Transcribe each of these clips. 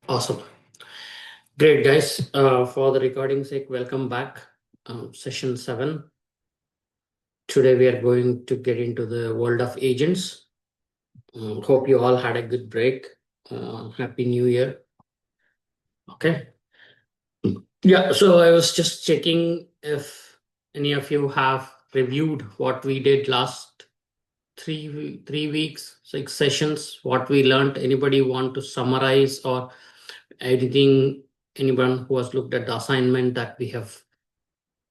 Awesome. Great, guys. For the recording sake, welcome back. Session 7. Today we are going to get into the world of agents. Hope you all had a good break. Happy New Year. Okay. Yeah, so I was just checking if any of you have reviewed what we did last three weeks, 6 sessions, what we learned. Anybody want to summarize or anything? Anyone who has looked at the assignment that we have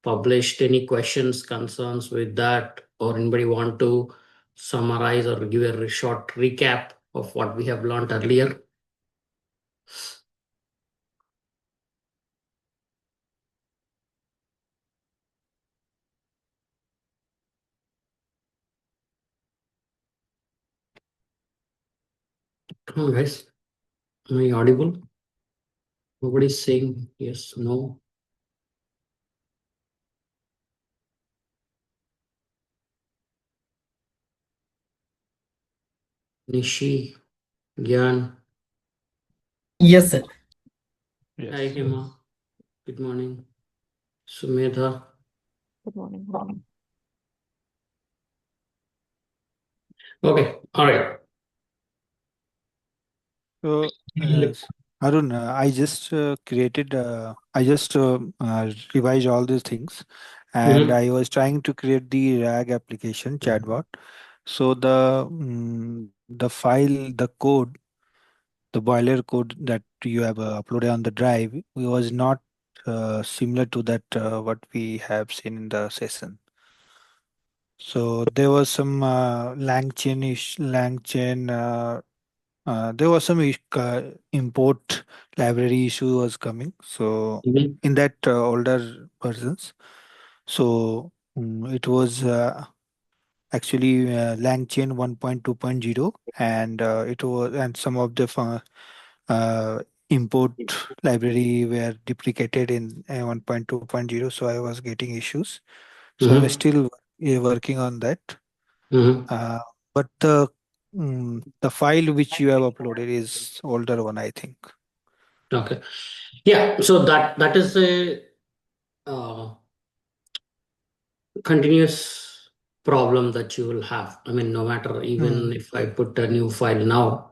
published, any questions, concerns with that, or anybody want to summarize or give a short recap of what we have learned earlier? Come on, guys. Am I audible? Nobody's saying yes, no. Nishi, Gyan, Yes, sir. hi Yes. Hema, good morning. Sumedha, Good morning. okay, all right. So, Arun, I just revised all these things, and Mhm, I was trying to create the RAG application chatbot. So the file, the code, the boiler code that you have uploaded on the drive, it was not similar to that what we have seen in the session. So there was some LangChain there was some import library issue was coming. So mhm, in that older versions, so it was actually LangChain 1.2.0, and it was and some of the uh, import library were deprecated in 1.2.0. So I was getting issues. So I was mhm, still working on that. mhm. Uh, but the file which you have uploaded is older one, I think. Okay. Yeah, so that is a continuous problem that you will have. I mean, no matter, even Mm, if I put a new file now,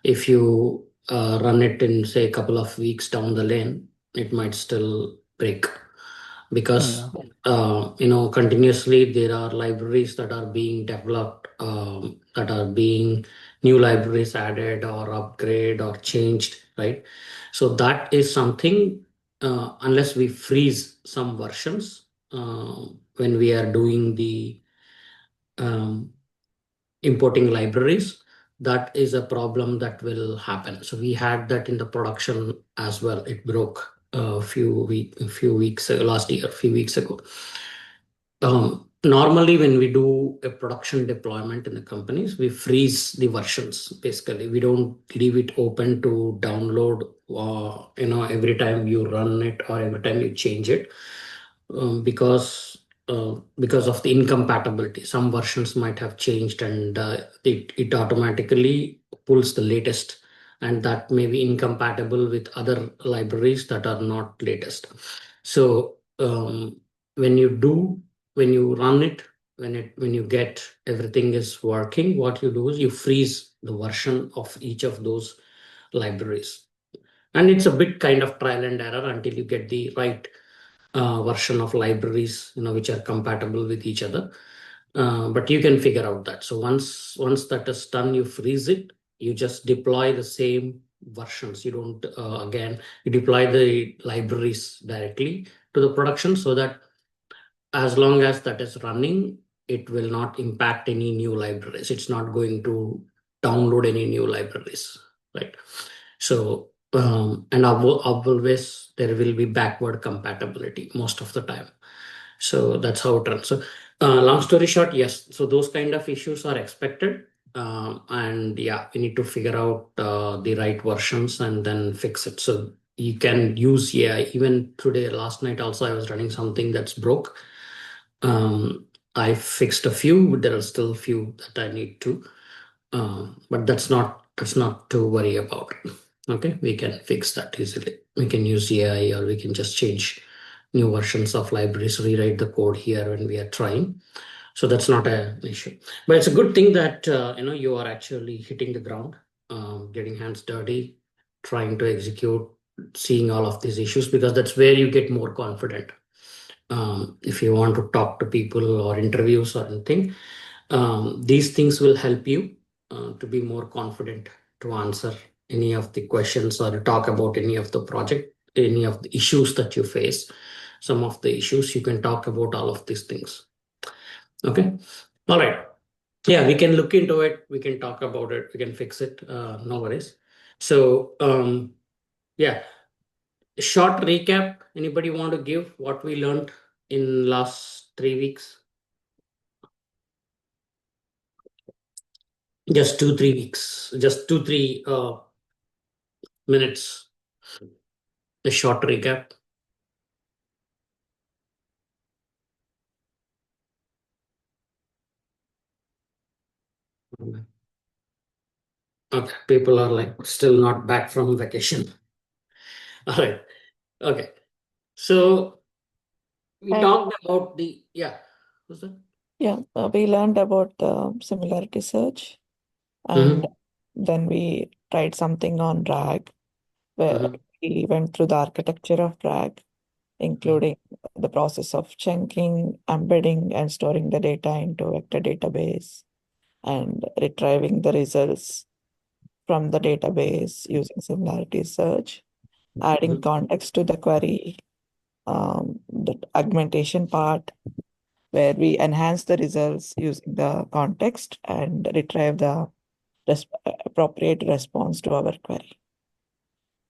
if you run it in, say, a couple of weeks down the lane, it might still break because yeah. continuously there are libraries that are being developed, that are being new libraries added or upgrade or changed, right? So that is something, unless we freeze some versions when we are doing the um, importing libraries, that is a problem that will happen. So we had that in the production as well. It broke a few weeks last year, a few weeks ago. Normally, when we do a production deployment in the companies, we freeze the versions. Basically, we don't leave it open to download. Every time you run it or every time you change it, because of the incompatibility. Some versions might have changed, and it automatically pulls the latest, and that may be incompatible with other libraries that are not latest. So when you do when you run it, when you get everything is working, what you do is you freeze the version of each of those libraries, and it's a bit kind of trial and error until you get the right version of libraries, which are compatible with each other. But you can figure out that. So once that is done, you freeze it. You just deploy the same versions. You don't again you deploy the libraries directly to the production, so that as long as that is running, it will not impact any new libraries. It's not going to download any new libraries, right? So and always there will be backward compatibility most of the time. So that's how it runs. So long story short, yes. So those kind of issues are expected. And yeah, we need to figure out the right versions and then fix it. So you can use, yeah, even today, last night also, I was running something that's broke. I fixed a few, but there are still a few that I need to. But that's not to worry about. Okay, we can fix that easily. We can use AI, or we can just change new versions of libraries, rewrite the code here when we are trying. So that's not an issue. But it's a good thing that you are actually hitting the ground, getting hands dirty, trying to execute, seeing all of these issues, because that's where you get more confident. If you want to talk to people or interviews or anything, these things will help you to be more confident to answer any of the questions or to talk about any of the project, any of the issues that you face. Some of the issues you can talk about all of these things. Okay. All right. Yeah, we can look into it. We can talk about it. We can fix it. No worries. So, yeah, short recap. Anybody want to give what we learned in last 3 weeks? Just 2 3 weeks. Just 2 3 minutes. A short recap. Okay, people are like still not back from vacation. All right. Okay. So we And talked about the What's that? yeah, we learned about the similarity search, and Mm-hmm. then we tried something on RAG, where Mm-hmm. we went through the architecture of RAG, including the process of chunking, embedding, and storing the data into vector database, and retrieving the results from the database using similarity search, adding context to the query, the augmentation part, where we enhance the results using the context and retrieve the appropriate response to our query.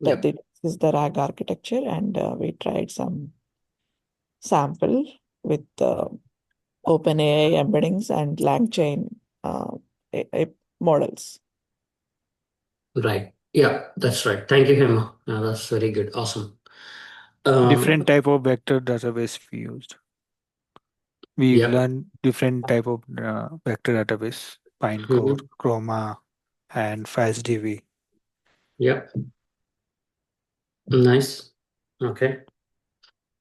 Yeah. This is the RAG architecture, and we tried some sample with OpenAI embeddings and LangChain models. Right. Yeah, that's right. Thank you, Hema. That's very good. Awesome. Different type of vector database we used. We've Yeah. learned different type of vector database, Pinecore, Mm-hmm. Chroma, and FastDB. Yeah. Nice. Okay.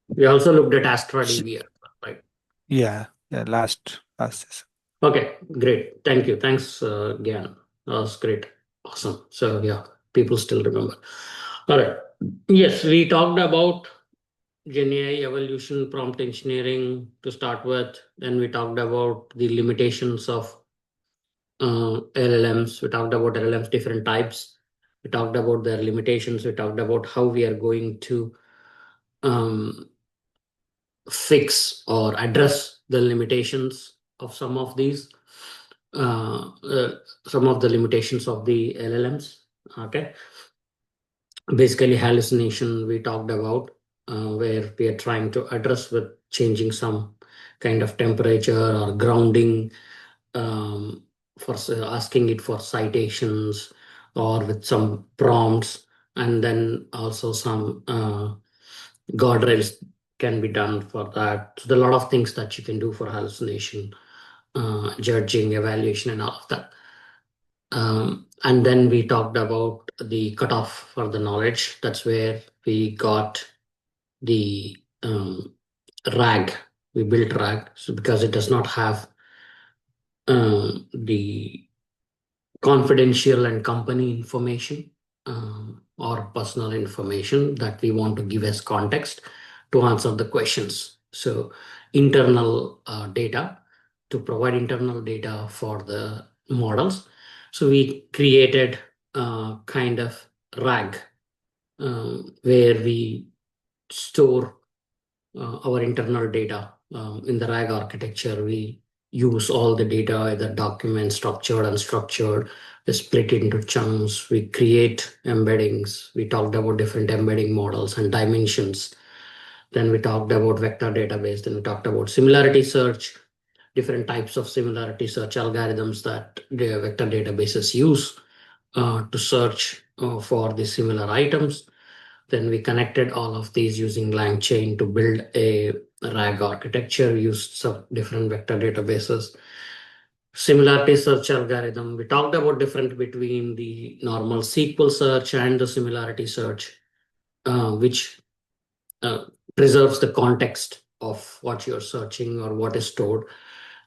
We also looked at Astra Sh- DB, right? yeah, last session. Okay, great. Thank you. Thanks, Gyan. That was great. Awesome. So yeah, people still remember. All right. Yes, we talked about GenAI evolution, prompt engineering to start with. Then we talked about the limitations of LLMs. We talked about LLMs, different types. We talked about their limitations. We talked about how we are going to um, fix or address the limitations of uh, uh, some of the limitations of the LLMs. Okay, basically hallucination we talked about, where we are trying to address with changing some kind of temperature or grounding, for asking it for citations or with some prompts, and then also some guardrails can be done for that. So there are a lot of things that you can do for hallucination, judging, evaluation, and all of that. And then we talked about the cutoff for the knowledge. That's where we got the RAG. We built RAG, so because it does not have the confidential and company information, or personal information that we want to give as context to answer the questions. So internal data, to provide internal data for the models. So we created kind of RAG, where we store our internal data. In the RAG architecture, we use all the data, either document, structured, unstructured. We split it into chunks. We create embeddings. We talked about different embedding models and dimensions. Then we talked about vector database. Then we talked about similarity search, different types of similarity search algorithms that the vector databases use to search for the similar items. Then we connected all of these using LangChain to build a RAG architecture, used some different vector databases. similarity search algorithm. We talked about difference between the normal SQL search and the similarity search, which uh, preserves the context of what you're searching or what is stored.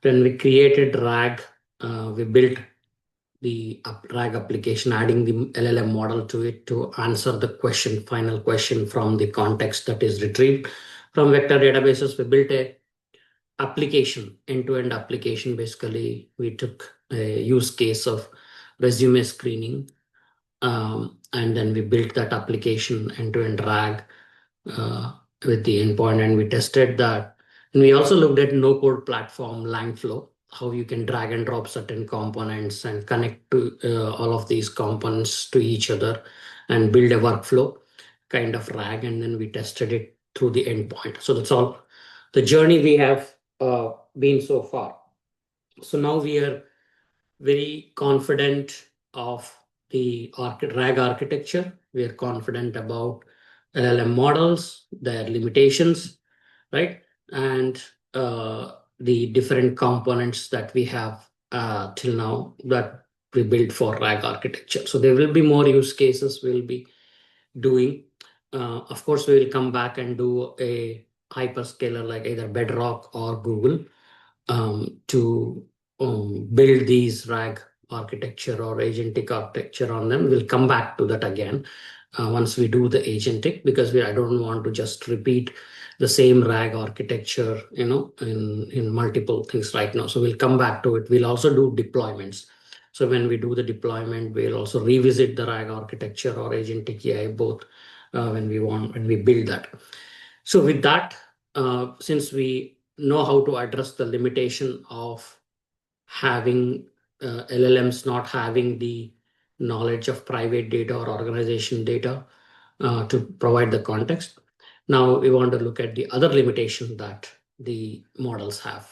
Then we created RAG. We built the RAG application, adding the LLM model to it to answer the question, final question from the context that is retrieved from vector databases. We built a application, end-to-end application. Basically, we took a use case of resume screening, and then we built that application end-to-end RAG with the endpoint, and we tested that. And we also looked at no-code platform Langflow, how you can drag and drop certain components and connect to all of these components to each other and build a workflow kind of RAG, and then we tested it through the endpoint. So that's all the journey we have been so far. So now we are very confident of the RAG architecture. We are confident about LLM models, their limitations, right? And the different components that we have till now that we built for RAG architecture. So there will be more use cases we'll be doing. Of course, we will come back and do a hyperscaler like either Bedrock or Google to build these RAG architecture or agentic architecture on them. We'll come back to that again once we do the agentic, because I don't want to just repeat the same RAG architecture, in multiple things right now. So we'll come back to it. We'll also do deployments. So when we do the deployment, we'll also revisit the RAG architecture or agentic AI both when we build that. So with that, since we know how to address the limitation of having LLMs not having the knowledge of private data or organization data to provide the context. Now we want to look at the other limitation that the models have.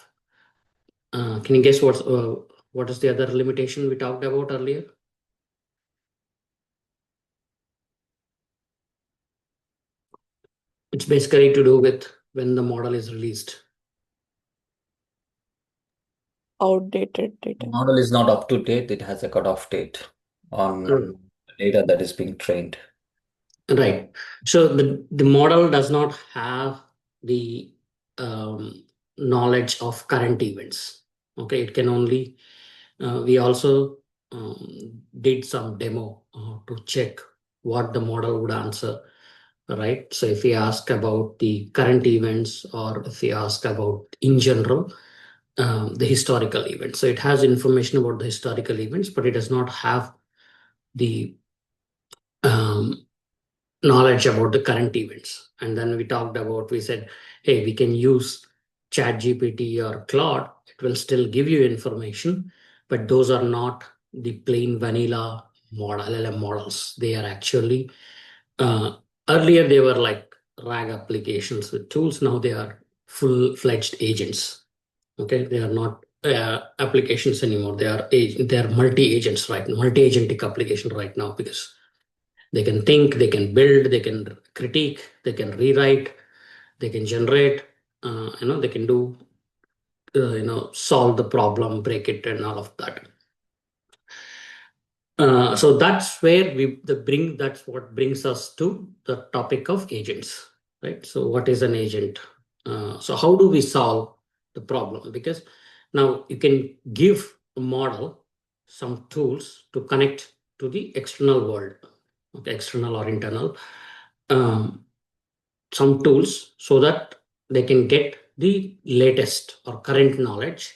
Can you guess what is the other limitation we talked about earlier? It's basically to do with when the model is released. Outdated data. Model is not up to date. It has a cutoff date on the data that is being trained. Right. So the model does not have the knowledge of current events. Okay, it can only. We also did some demo to check what the model would answer. Right. So if we ask about the current events, or if we ask about in general the historical events, so it has information about the historical events, but it does not have the knowledge about the current events. And then we said, hey, we can use ChatGPT or Claude. It will still give you information, but those are not the plain vanilla LLM models. They are actually, earlier they were like RAG applications with tools. Now they are full-fledged agents. Okay, they are not applications anymore. They are multi-agents right now, multi-agentic application right now, because they can think, they can build, they can critique, they can rewrite, they can generate, they can do, solve the problem, break it, and all of that. So that's where that's what brings us to the topic of agents, right? So what is an agent? So how do we solve the problem? Because now you can give a model some tools to connect to the external world, okay, external or internal, some tools so that they can get the latest or current knowledge,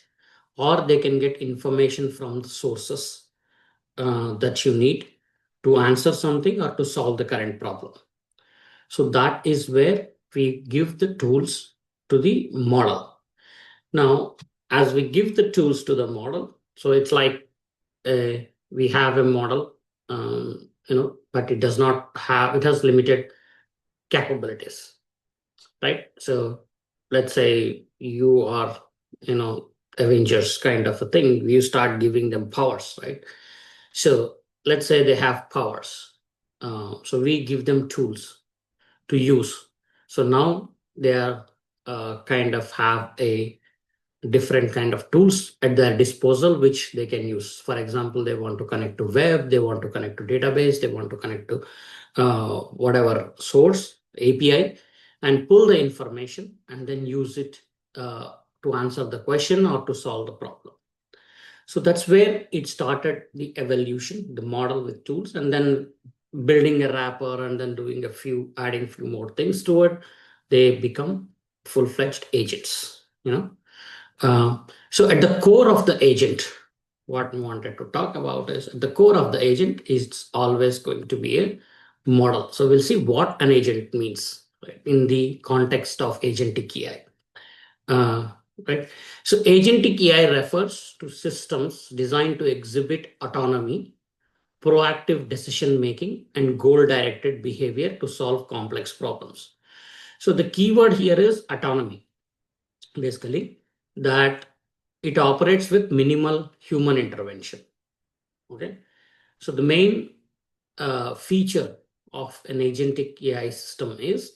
or they can get information from the sources that you need to answer something or to solve the current problem. So that is where we give the tools to the model. Now, as we give the tools to the model, so it's like we have a model, but it has limited capabilities, right? So let's say you are, Avengers kind of a thing. You start giving them powers, right? So let's say they have powers. So we give them tools to use. So now they are kind of have a different kind of tools at their disposal, which they can use. For example, they want to connect to web, they want to connect to database, they want to connect to whatever source API and pull the information and then use it to answer the question or to solve the problem. So that's where it started, the evolution, the model with tools, and then building a wrapper and then doing adding a few more things to it. They become full-fledged agents, so at the core of the agent, what we wanted to talk about is at the core of the agent is always going to be a model. So we'll see what an agent means, right, in the context of agentic AI. Right. So agentic AI refers to systems designed to exhibit autonomy, proactive decision making, and goal-directed behavior to solve complex problems. So the keyword here is autonomy, basically, that it operates with minimal human intervention. Okay, so the main feature of an agentic AI system is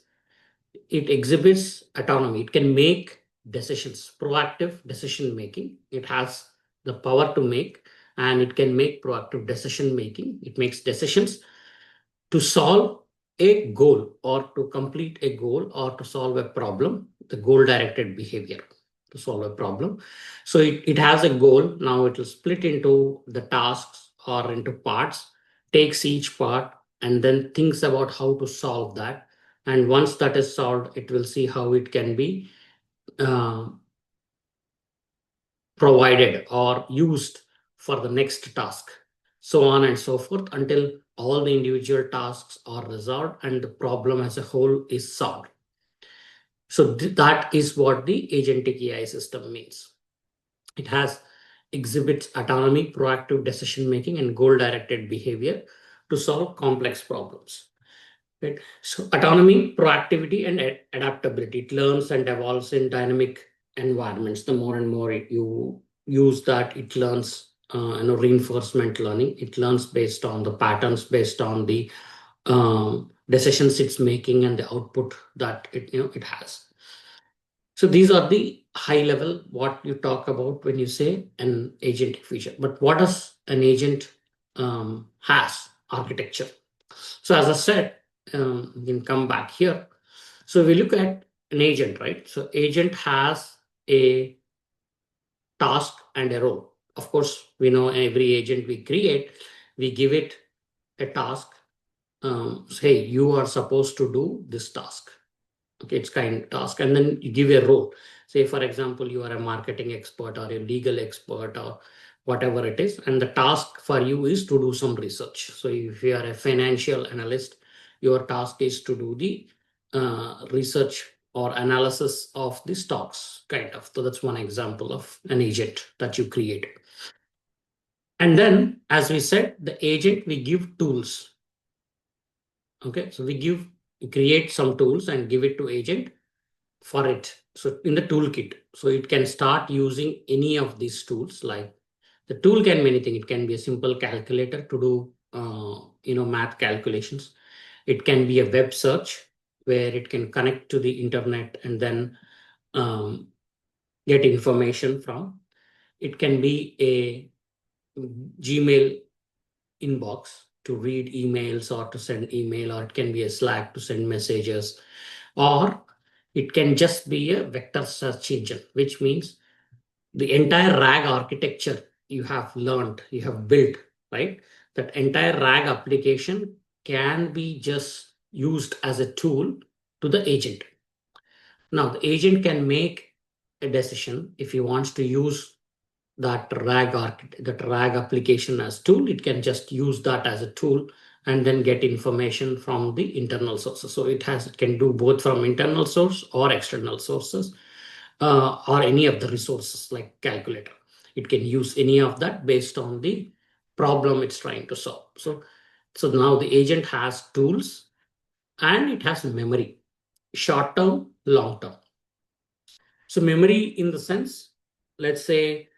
it exhibits autonomy. It can make decisions, proactive decision making. It has the power to make, and it can make proactive decision making. It makes decisions to solve a goal or to complete a goal or to solve a problem, the goal directed behavior to solve a problem. So it has a goal. Now it will split into the tasks or into parts, takes each part and then thinks about how to solve that. And once that is solved, it will see how it can be provided or used for the next task, so on and so forth, until all the individual tasks are resolved and the problem as a whole is solved. So that is what the agentic AI system means. It exhibits autonomy, proactive decision making, and goal directed behavior to solve complex problems. Right? So autonomy, proactivity, and adaptability. It learns and evolves in dynamic environments. The more and more you use that, it learns reinforcement learning. It learns based on the patterns, based on the decisions it's making and the output that it has. So these are the high level what you talk about when you say an agentic feature. But what does an agent has architecture? So as I said, we can come back here. So we look at an agent, right? So agent has a task and a role. Of course, we know every agent we create, we give it a task. Say you are supposed to do this task. Okay, it's kind of task, and then you give a role. Say, for example, you are a marketing expert or a legal expert or whatever it is, and the task for you is to do some research. So if you are a financial analyst, your task is to do the research or analysis of the stocks, kind of. So that's one example of an agent that you create. And then, as we said, the agent, we give tools. Okay, so we create some tools and give it to agent for it. So in the toolkit, so it can start using any of these tools. Like the tool can be anything. It can be a simple calculator to do math calculations. It can be a web search where it can connect to the internet and then get information from. It can be a Gmail inbox to read emails or to send email, or it can be a Slack to send messages, or it can just be a vector search engine, which means the entire RAG architecture you have learned, you have built, right? That entire RAG application can be just used as a tool to the agent. Now, the agent can make a decision if he wants to use that RAG application as tool. It can just use that as a tool and then get information from the internal sources. So it can do both from internal source or external sources, or any of the resources like calculator. It can use any of that based on the problem it's trying to solve. So now the agent has tools and it has memory, short term, long term. So memory in the sense, let's say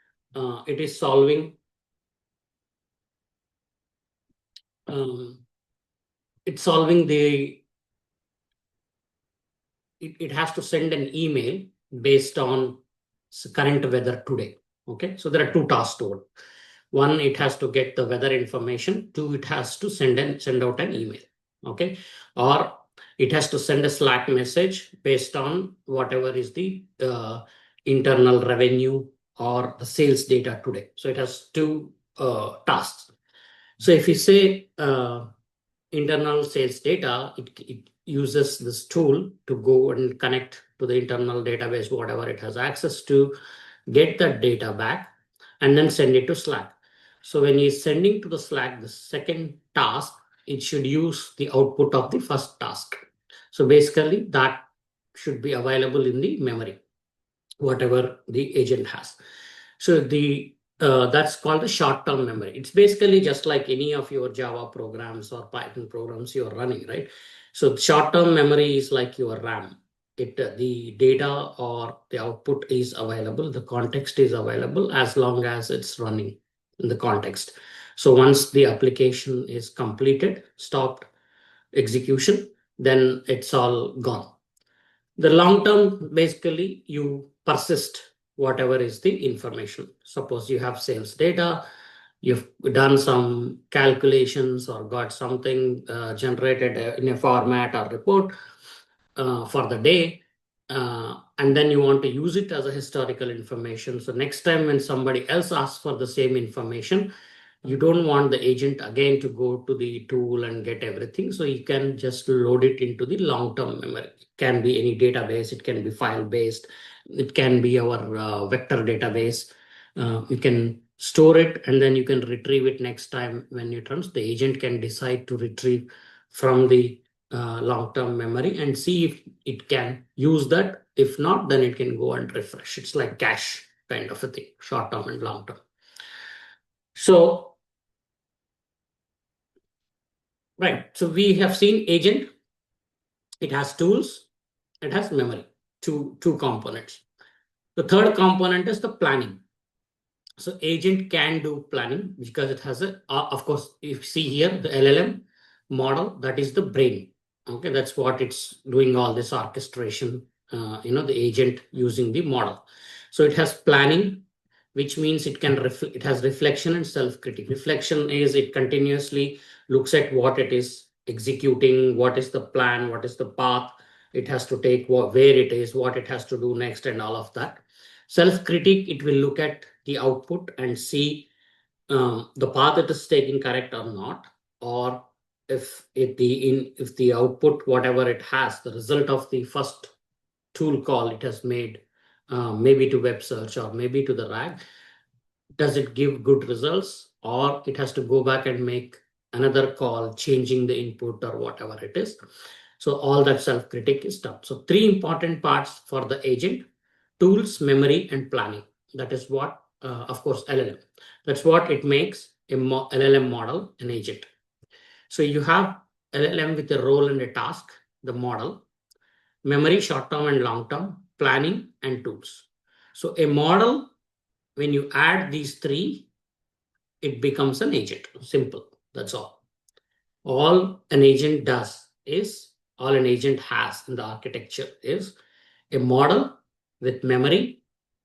it is solving it's solving it has to send an email based on current weather today. Okay, so there are two tasks to it. One, it has to get the weather information. Two, it has to send out an email. Okay, or it has to send a Slack message based on whatever is the internal revenue or the sales data today. So it has two tasks. So if you say internal sales data, it uses this tool to go and connect to the internal database, whatever it has access to, get that data back, and then send it to Slack. So when you're sending to the Slack, the second task, it should use the output of the first task. So basically that should be available in the memory, whatever the agent has. So that's called the short-term memory. It's basically just like any of your Java programs or Python programs you're running, right? So short-term memory is like your RAM. The data or the output is available, the context is available as long as it's running in the context. So once the application is completed, stopped execution, then it's all gone. The long term, basically, you persist whatever is the information. Suppose you have sales data, you've done some calculations or got something generated in a format or report for the day, and then you want to use it as a historical information. So next time when somebody else asks for the same information, you don't want the agent again to go to the tool and get everything. So you can just load it into the long-term memory. It can be any database, it can be file-based, it can be our vector database. You can store it and then you can retrieve it next time when it runs. The agent can decide to retrieve from the long-term memory and see if it can use that. If not, then it can go and refresh. It's like cache kind of a thing, short-term and long-term. So, right. So we have seen agent. It has tools. It has memory. Two components. The third component is the planning. So agent can do planning because it has of course, if you see here, the LLM model, that is the brain. Okay, that's what it's doing all this orchestration, the agent using the model. So it has planning, which means it has reflection and self-critique. Reflection is it continuously looks at what it is executing, what is the plan, what is the path it has to take, where it is, what it has to do next, and all of that. Self-critique, it will look at the output and see the path it is taking correct or not, or if the output, whatever it has, the result of the first tool call it has made, maybe to web search or maybe to the RAG, does it give good results, or it has to go back and make another call changing the input or whatever it is. So all that self-critique is done. So three important parts for the agent: tools, memory, and planning. That is what, of course, LLM. That's what it makes a LLM model an agent. So you have LLM with a role and a task, the model, memory, short-term and long-term, planning, and tools. So a model, when you add these three, it becomes an agent. Simple. That's all. All an agent has in the architecture is a model with memory,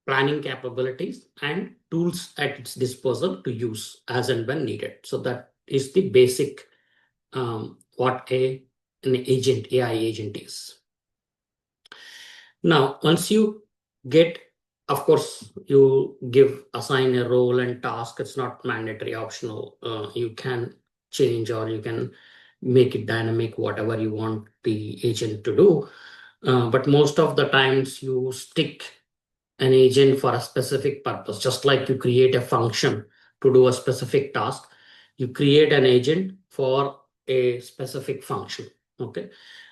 planning capabilities, and tools at its disposal to use as and when needed. So that is the basic what an AI agent is. Now, once you get, of course, you assign a role and task. It's not mandatory, optional. You can change or you can make it dynamic, whatever you want the agent to do. But most of the times you stick an agent for a specific purpose. Just like you create a function to do a specific task, you create an agent for a specific function. Okay,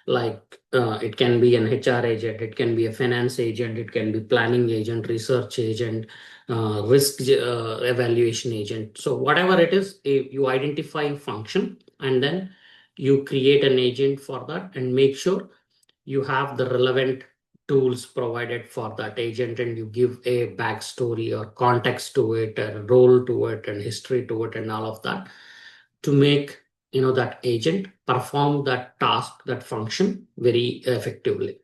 like it can be an HR agent, it can be a finance agent, it can be planning agent, research agent, risk evaluation agent. So whatever it is, you identify a function and then you create an agent for that and make sure you have the relevant tools provided for that agent, and you give a backstory or context to it, and role to it, and history to it, and all of that to make that agent perform that task, that function very effectively.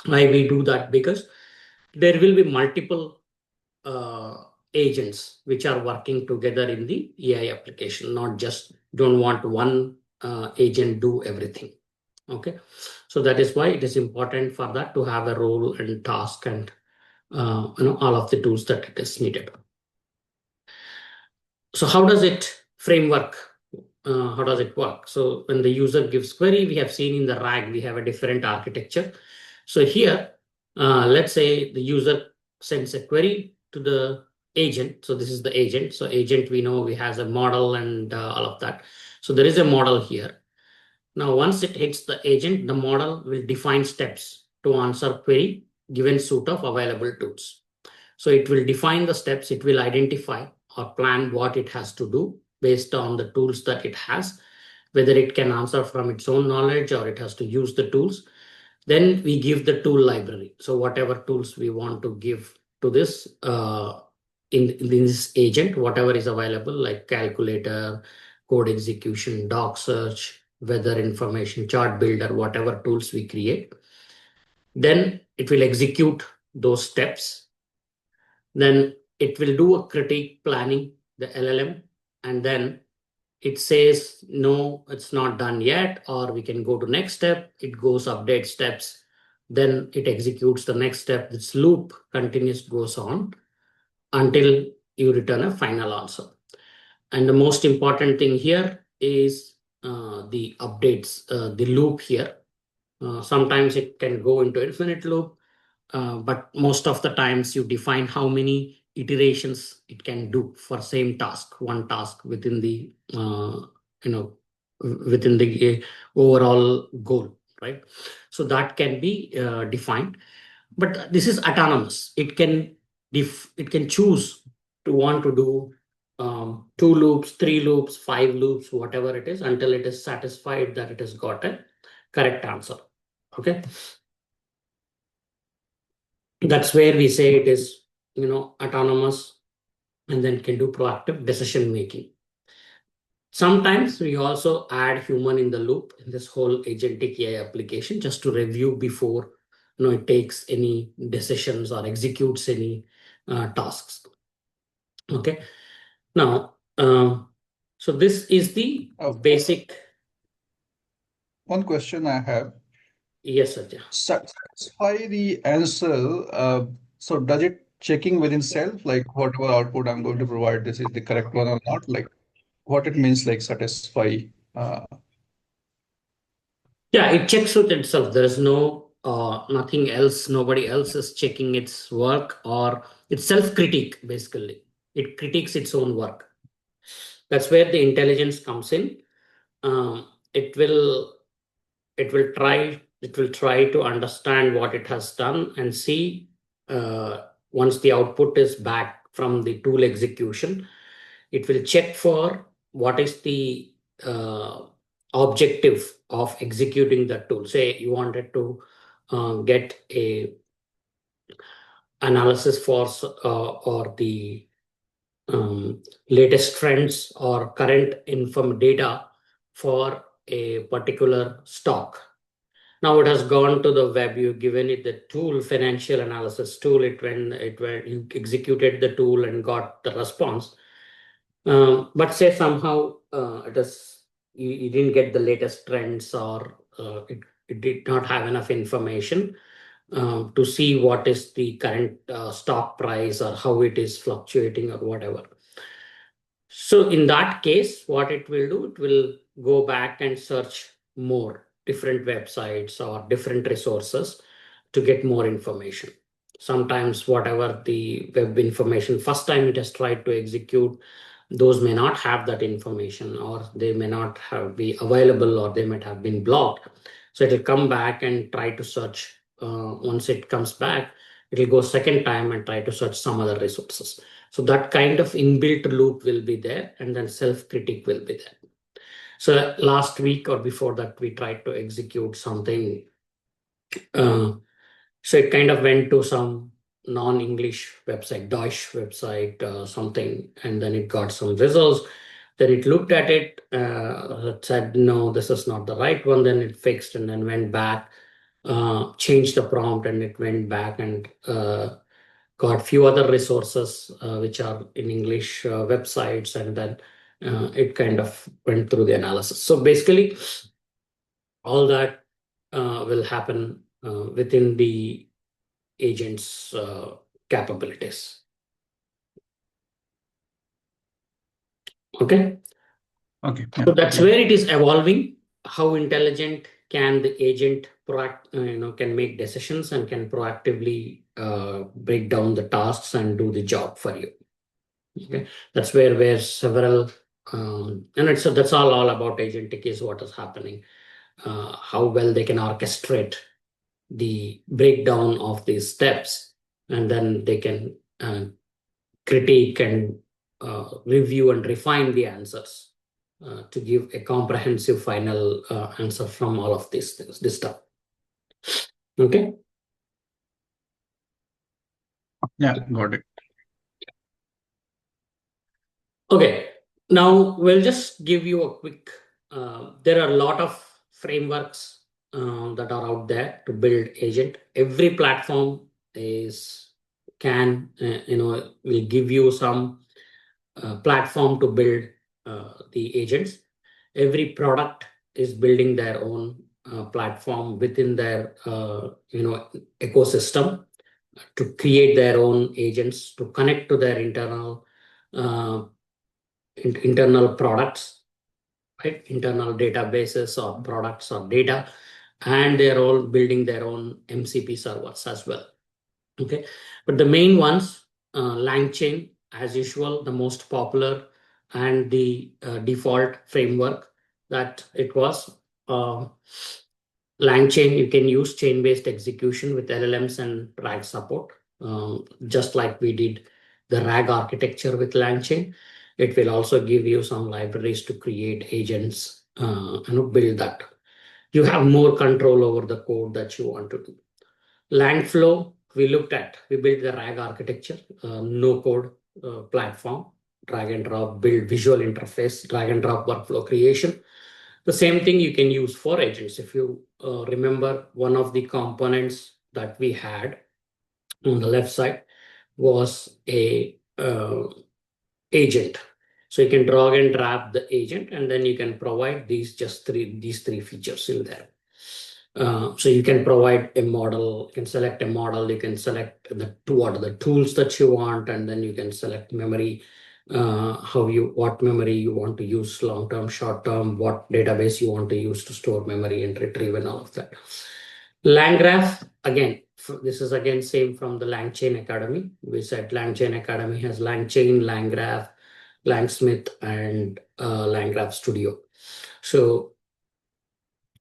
Why we do that? Because there will be multiple agents which are working together in the AI application, not just don't want one agent do everything. Okay, so that is why it is important for that to have a role and task and all of the tools that it is needed. So how does it framework? How does it work? So when the user gives query, we have seen in the RAG, we have a different architecture. So here, let's say the user sends a query to the agent. So this is the agent. So agent, we know we has a model and all of that. So there is a model here. Now, once it hits the agent, the model will define steps to answer query given suite of available tools. So it will define the steps, it will identify or plan what it has to do based on the tools that it has, whether it can answer from its own knowledge or it has to use the tools. Then we give the tool library. So whatever tools we want to give to this in this agent, whatever is available, like calculator, code execution, doc search, weather information, chart builder, whatever tools we create, then it will execute those steps. Then it will do a critique planning, the LLM, and then it says, no, it's not done yet, or we can go to next step. It goes update steps. Then it executes the next step. This loop continues, goes on until you return a final answer. And the most important thing here is the updates, the loop here. Sometimes it can go into infinite loop, but most of the times you define how many iterations it can do for same task, one task within the within the overall goal, right? So that can be defined, but this is autonomous. It can choose to want to do 2 loops, 3 loops, 5 loops, whatever it is, until it is satisfied that it has got a correct answer. Okay, that's where we say it is autonomous, and then can do proactive decision making. Sometimes we also add human in the loop in this whole agentic AI application, just to review before it takes any decisions or executes any tasks. Okay, now so this is the basic. One question I have. Yes, Satya. Satisfy the answer. So does it checking within self, like whatever output I'm going to provide, this is the correct one or not? Like what it means, like satisfy. Yeah, it checks with itself. There is no nothing else. Nobody else is checking its work, or it's self-critique. Basically, it critiques its own work. That's where the intelligence comes in. It will try to understand what it has done and see once the output is back from the tool execution. It will check for what is the objective of executing the tool. Say you wanted to get a analysis for or the latest trends or current data for a particular stock. Now it has gone to the web. You've given it the tool, financial analysis tool. It went, you executed the tool and got the response. But say somehow it is you didn't get the latest trends, or it did not have enough information to see what is the current stock price or how it is fluctuating or whatever. So in that case, what it will do, it will go back and search more different websites or different resources to get more information. Sometimes whatever the web information first time it has tried to execute, those may not have that information, or they may not be available, or they might have been blocked. So it will come back and try to search. Once it comes back, it will go second time and try to search some other resources. So that kind of inbuilt loop will be there, and then self-critique will be there. So last week or before that, we tried to execute something. So it kind of went to some non-English website, Deutsch website, something, and then it got some results. Then it looked at it, said, no, this is not the right one. Then it fixed and then went back changed the prompt, and it went back and got few other resources which are in English websites, and then it kind of went through the analysis. So basically, all that will happen within the agent's capabilities. Okay. Okay. So that's where it is evolving. How intelligent can the agent can make decisions and can proactively break down the tasks and do the job for you. Okay, that's where several and that's all about agentic is what is happening. How well they can orchestrate the breakdown of these steps, and then they can critique and review and refine the answers to give a comprehensive final answer from all of these things, this stuff. Okay. Yeah, got it. Okay. Now we'll just give you a quick. There are a lot of frameworks that are out there to build agent. Every platform will give you some platform to build the agents. Every product is building their own platform within their ecosystem to create their own agents to connect to their internal products, right? Internal databases or products or data, and they're all building their own MCP servers as well. Okay, but the main ones, LangChain, as usual, the most popular and the default framework that it was. LangChain, you can use chain-based execution with LLMs and RAG support, just like we did the RAG architecture with LangChain. It will also give you some libraries to create agents, build that. You have more control over the code that you want to do. Langflow, we built the RAG architecture, no code platform, drag and drop, build visual interface, drag and drop workflow creation. The same thing you can use for agents. If you remember, one of the components that we had on the left side was a agent. So you can drag and drop the agent, and then you can provide these three features in there. So you can provide a model, you can select a model, you can select what are the tools that you want, and then you can select memory, what memory you want to use, long-term, short-term, what database you want to use to store memory and retrieve and all of that. LangGraph, again, this is again same from the LangChain Academy. We said LangChain Academy has LangChain, LangGraph, Langsmith, and LangGraph Studio. So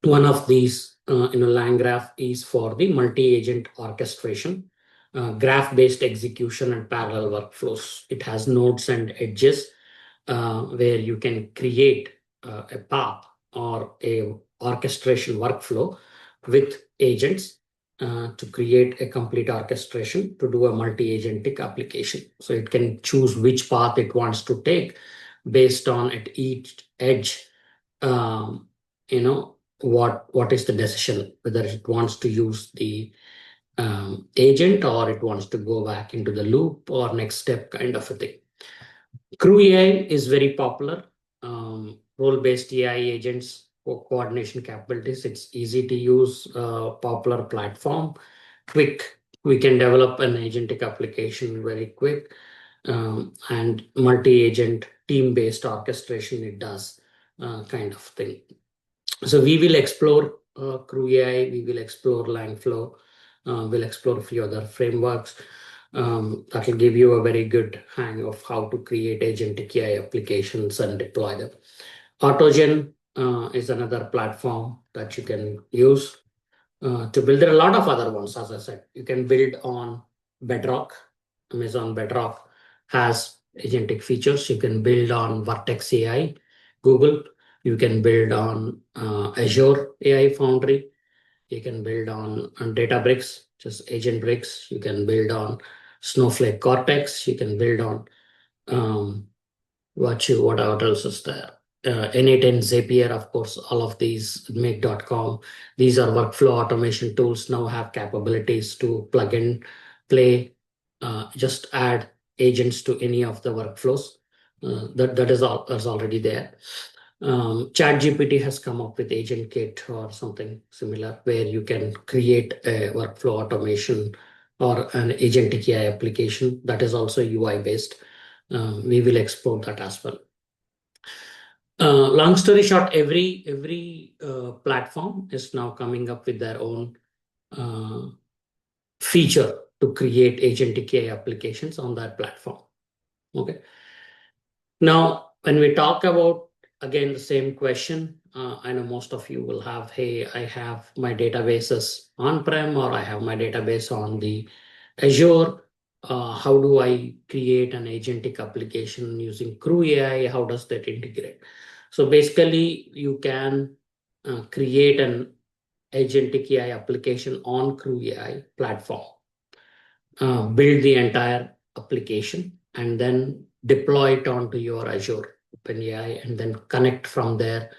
one of these LangGraph is for the multi-agent orchestration, graph-based execution, and parallel workflows. It has nodes and edges where you can create a path or a orchestration workflow with agents to create a complete orchestration to do a multi-agentic application. So it can choose which path it wants to take based on at each edge, what is the decision, whether it wants to use the agent or it wants to go back into the loop or next step kind of a thing. Crew AI is very popular. Role-based AI agents for coordination capabilities. It's easy to use, popular platform, quick. We can develop an agentic application very quick, and multi-agent team-based orchestration it does kind of thing. So we will explore Crew AI, we will explore Langflow, we'll explore a few other frameworks that will give you a very good hang of how to create agentic AI applications and deploy them. Autogen is another platform that you can use to build. There are a lot of other ones, as I said. You can build on Bedrock. Amazon Bedrock has agentic features. You can build on Vertex AI, Google. You can build on Azure AI Foundry. You can build on Databricks, just AgentBricks. You can build on Snowflake Cortex. You can build on what else is there? N8 and Zapier, of course, all of these, Make.com, these are workflow automation tools now have capabilities to plug and play, just add agents to any of the workflows. That is already there. ChatGPT has come up with Agent Kit or something similar where you can create a workflow automation or an Agentic AI application that is also UI based. We will explore that as well. Long story short, every platform is now coming up with their own feature to create Agentic AI applications on that platform. Okay. Now, when we talk about, again, the same question, I know most of you will have, hey, I have my databases on-prem or I have my database on the Azure. How do I create an agentic application using Crew AI? How does that integrate? So basically, you can create an agentic AI application on Crew AI platform, build the entire application, and then deploy it onto your Azure OpenAI, and then connect from there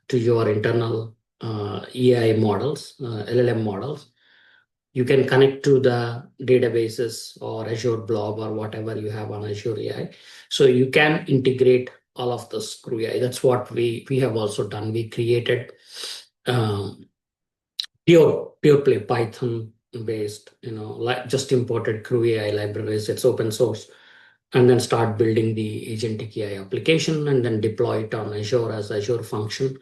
to your internal AI models, LLM models. You can connect to the databases or Azure Blob or whatever you have on Azure AI. So you can integrate all of this Crew AI. That's what we have also done. We created pure play Python based, like just imported Crew AI libraries. It's open source, and then start building the agentic AI application, and then deploy it on Azure as Azure function,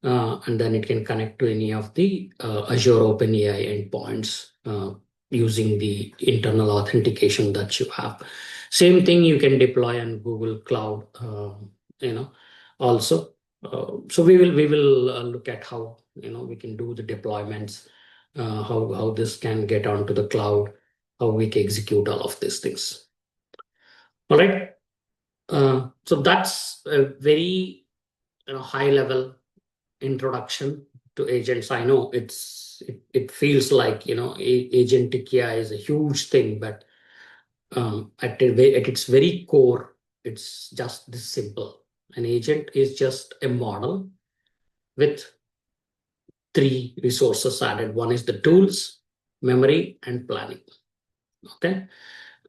and then it can connect to any of the Azure OpenAI endpoints using the internal authentication that you have. Same thing you can deploy on Google Cloud, also. So we will look at how we can do the deployments, how this can get onto the cloud, how we can execute all of these things. All right. So that's a very high level introduction to agents. I know it feels like agentic AI is a huge thing, but at its very core, it's just this simple. An agent is just a model with three resources added. One is the tools, memory, and planning. Okay.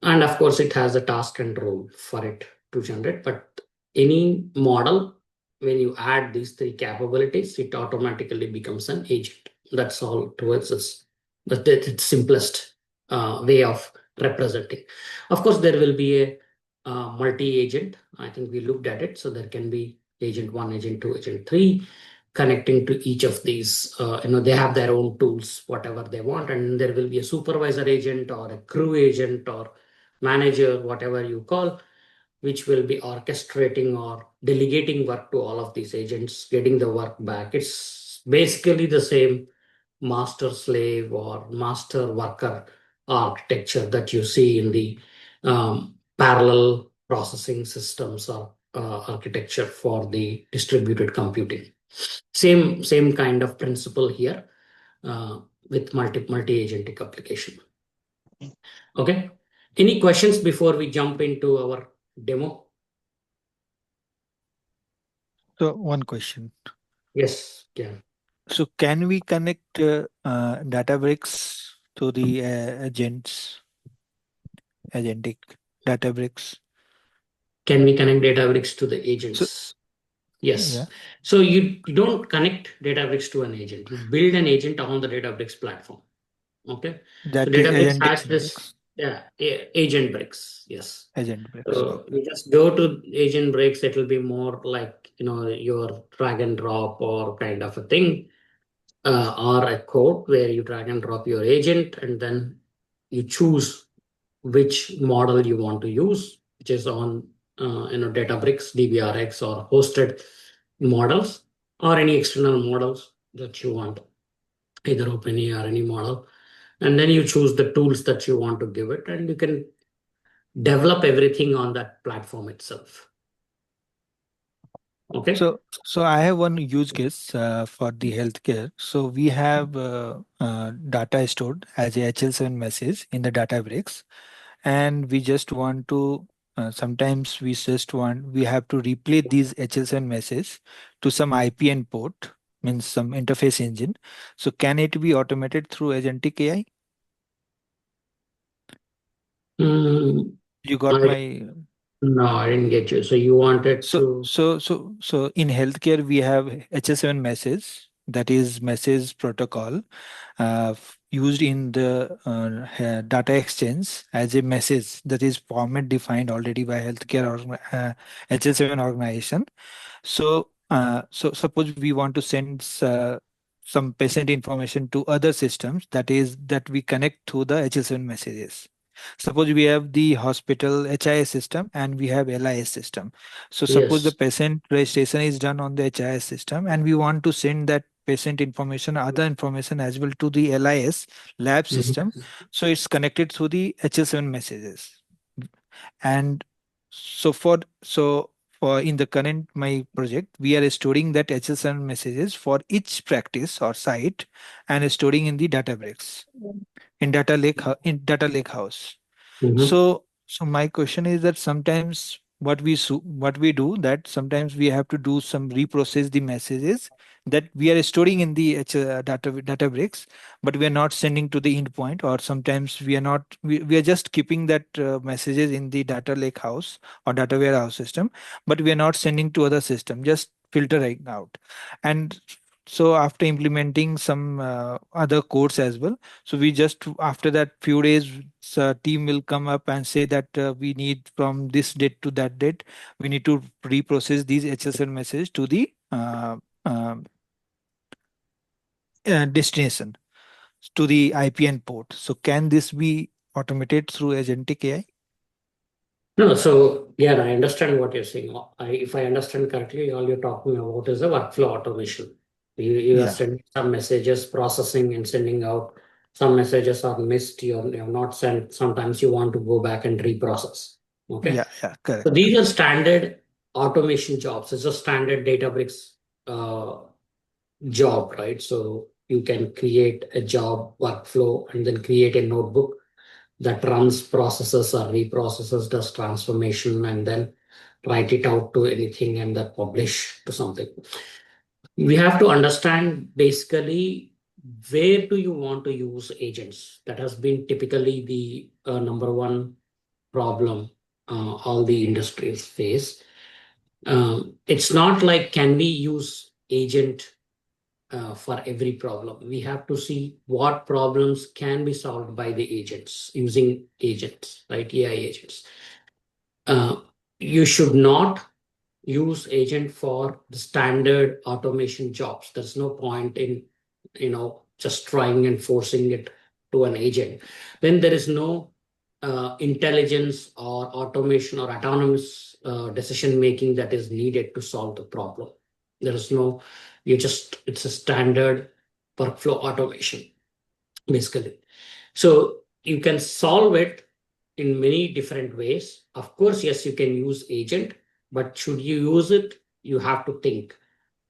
And of course, it has a task and role for it to generate. But any model, when you add these three capabilities, it automatically becomes an agent. That's all towards this. That's its simplest way of representing. Of course, there will be a multi-agent. I think we looked at it. So there can be agent 1, agent 2, agent 3 connecting to each of these. They have their own tools, whatever they want. And there will be a supervisor agent or a crew agent or manager, whatever you call, which will be orchestrating or delegating work to all of these agents, getting the work back. It's basically the same master slave or master worker architecture that you see in the parallel processing systems or architecture for the distributed computing. Same kind of principle here with multi-agentic application. Okay. Any questions before we jump into our demo? So one question. Yes, yeah. So can we connect Databricks to the agentic Databricks? Can we connect Databricks to the agents? So, yes. yeah. So you don't connect Databricks to an agent. You build an agent on the Databricks platform. Okay. That so is Databricks Agentic has this, bricks. agent bricks. Yes. Agent bricks. So you just go to agent breaks. It will be more like your drag and drop or kind of a thing, or a code where you drag and drop your agent, and then you choose which model you want to use, which is on Databricks, DBRX, or hosted models, or any external models that you want, either OpenAI or any model, and then you choose the tools that you want to give it, and you can develop everything on that platform itself. Okay. So I have one use case for the healthcare. So we have data stored as a HL7 message in the Databricks, and we just want to sometimes we have to replay these HSN messages to some IPN port, means some interface engine. So can it be automated through agentic AI? Mm, You got I, my no, I didn't get you. So you wanted so to. so in healthcare we have HS7 message, that is message protocol used in the data exchange as a message that is format defined already by healthcare or HS7 organization. So suppose we want to send some patient information to other systems, that is that we connect through the HSN messages. Suppose we have the hospital HIS system and we have LIS system. So suppose the Yes. patient registration is done on the HIS system and we want to send that patient information, other information as well to the LIS lab Mhm. system. So it's connected through the HS7 messages. And so for in the current my project, we are storing that HSN messages for each practice or site and storing in the Databricks in data lake house. Mhm. So my question is that sometimes what we do, that sometimes we have to do some reprocess the messages that we are storing in the Databricks, but we are not sending to the endpoint, or sometimes we are just keeping that messages in the data lake house or data warehouse system, but we are not sending to other system, just filtering out. And so after implementing some other codes as well, so we just after that few days team will come up and say that we need from this date to that date, we need to reprocess these HSL messages to the destination, to the IPN port. So can this be automated through agentic AI? No, so yeah, I understand what you're saying. If I understand correctly, all you're talking about is the workflow automation. You are Yeah, sending some messages, processing and sending out. Some messages are missed, you have not sent. Sometimes you want to go back and reprocess. Okay. yeah, So correct. these are standard automation jobs. It's a standard Databricks uh, job, right? So you can create a job workflow and then create a notebook that runs processes or reprocesses, does transformation, and then write it out to anything and then publish to something. We have to understand basically where do you want to use agents. That has been typically the number one problem all the industries face. It's not like can we use agent for every problem. We have to see what problems can be solved by the agents using agents, right? AI agents. Uh, you should not use agent for the standard automation jobs. There's no point in just trying and forcing it to an agent. Then there is no intelligence or automation or autonomous decision making that is needed to solve the problem. There is no, it's a standard workflow automation, basically. So you can solve it in many different ways. Of course, yes, you can use agent, but should you use it, you have to think.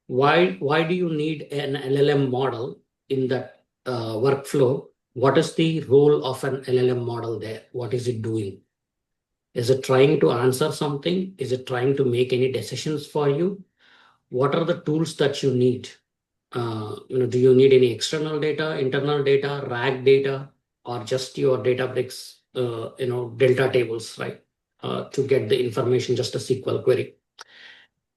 Why do you need an LLM model in that workflow? What is the role of an LLM model there? What is it doing? Is it trying to answer something? Is it trying to make any decisions for you? What are the tools that you need? Do you need any external data, internal data, RAG data, or just your Databricks, delta tables, right? To get the information, just a SQL query.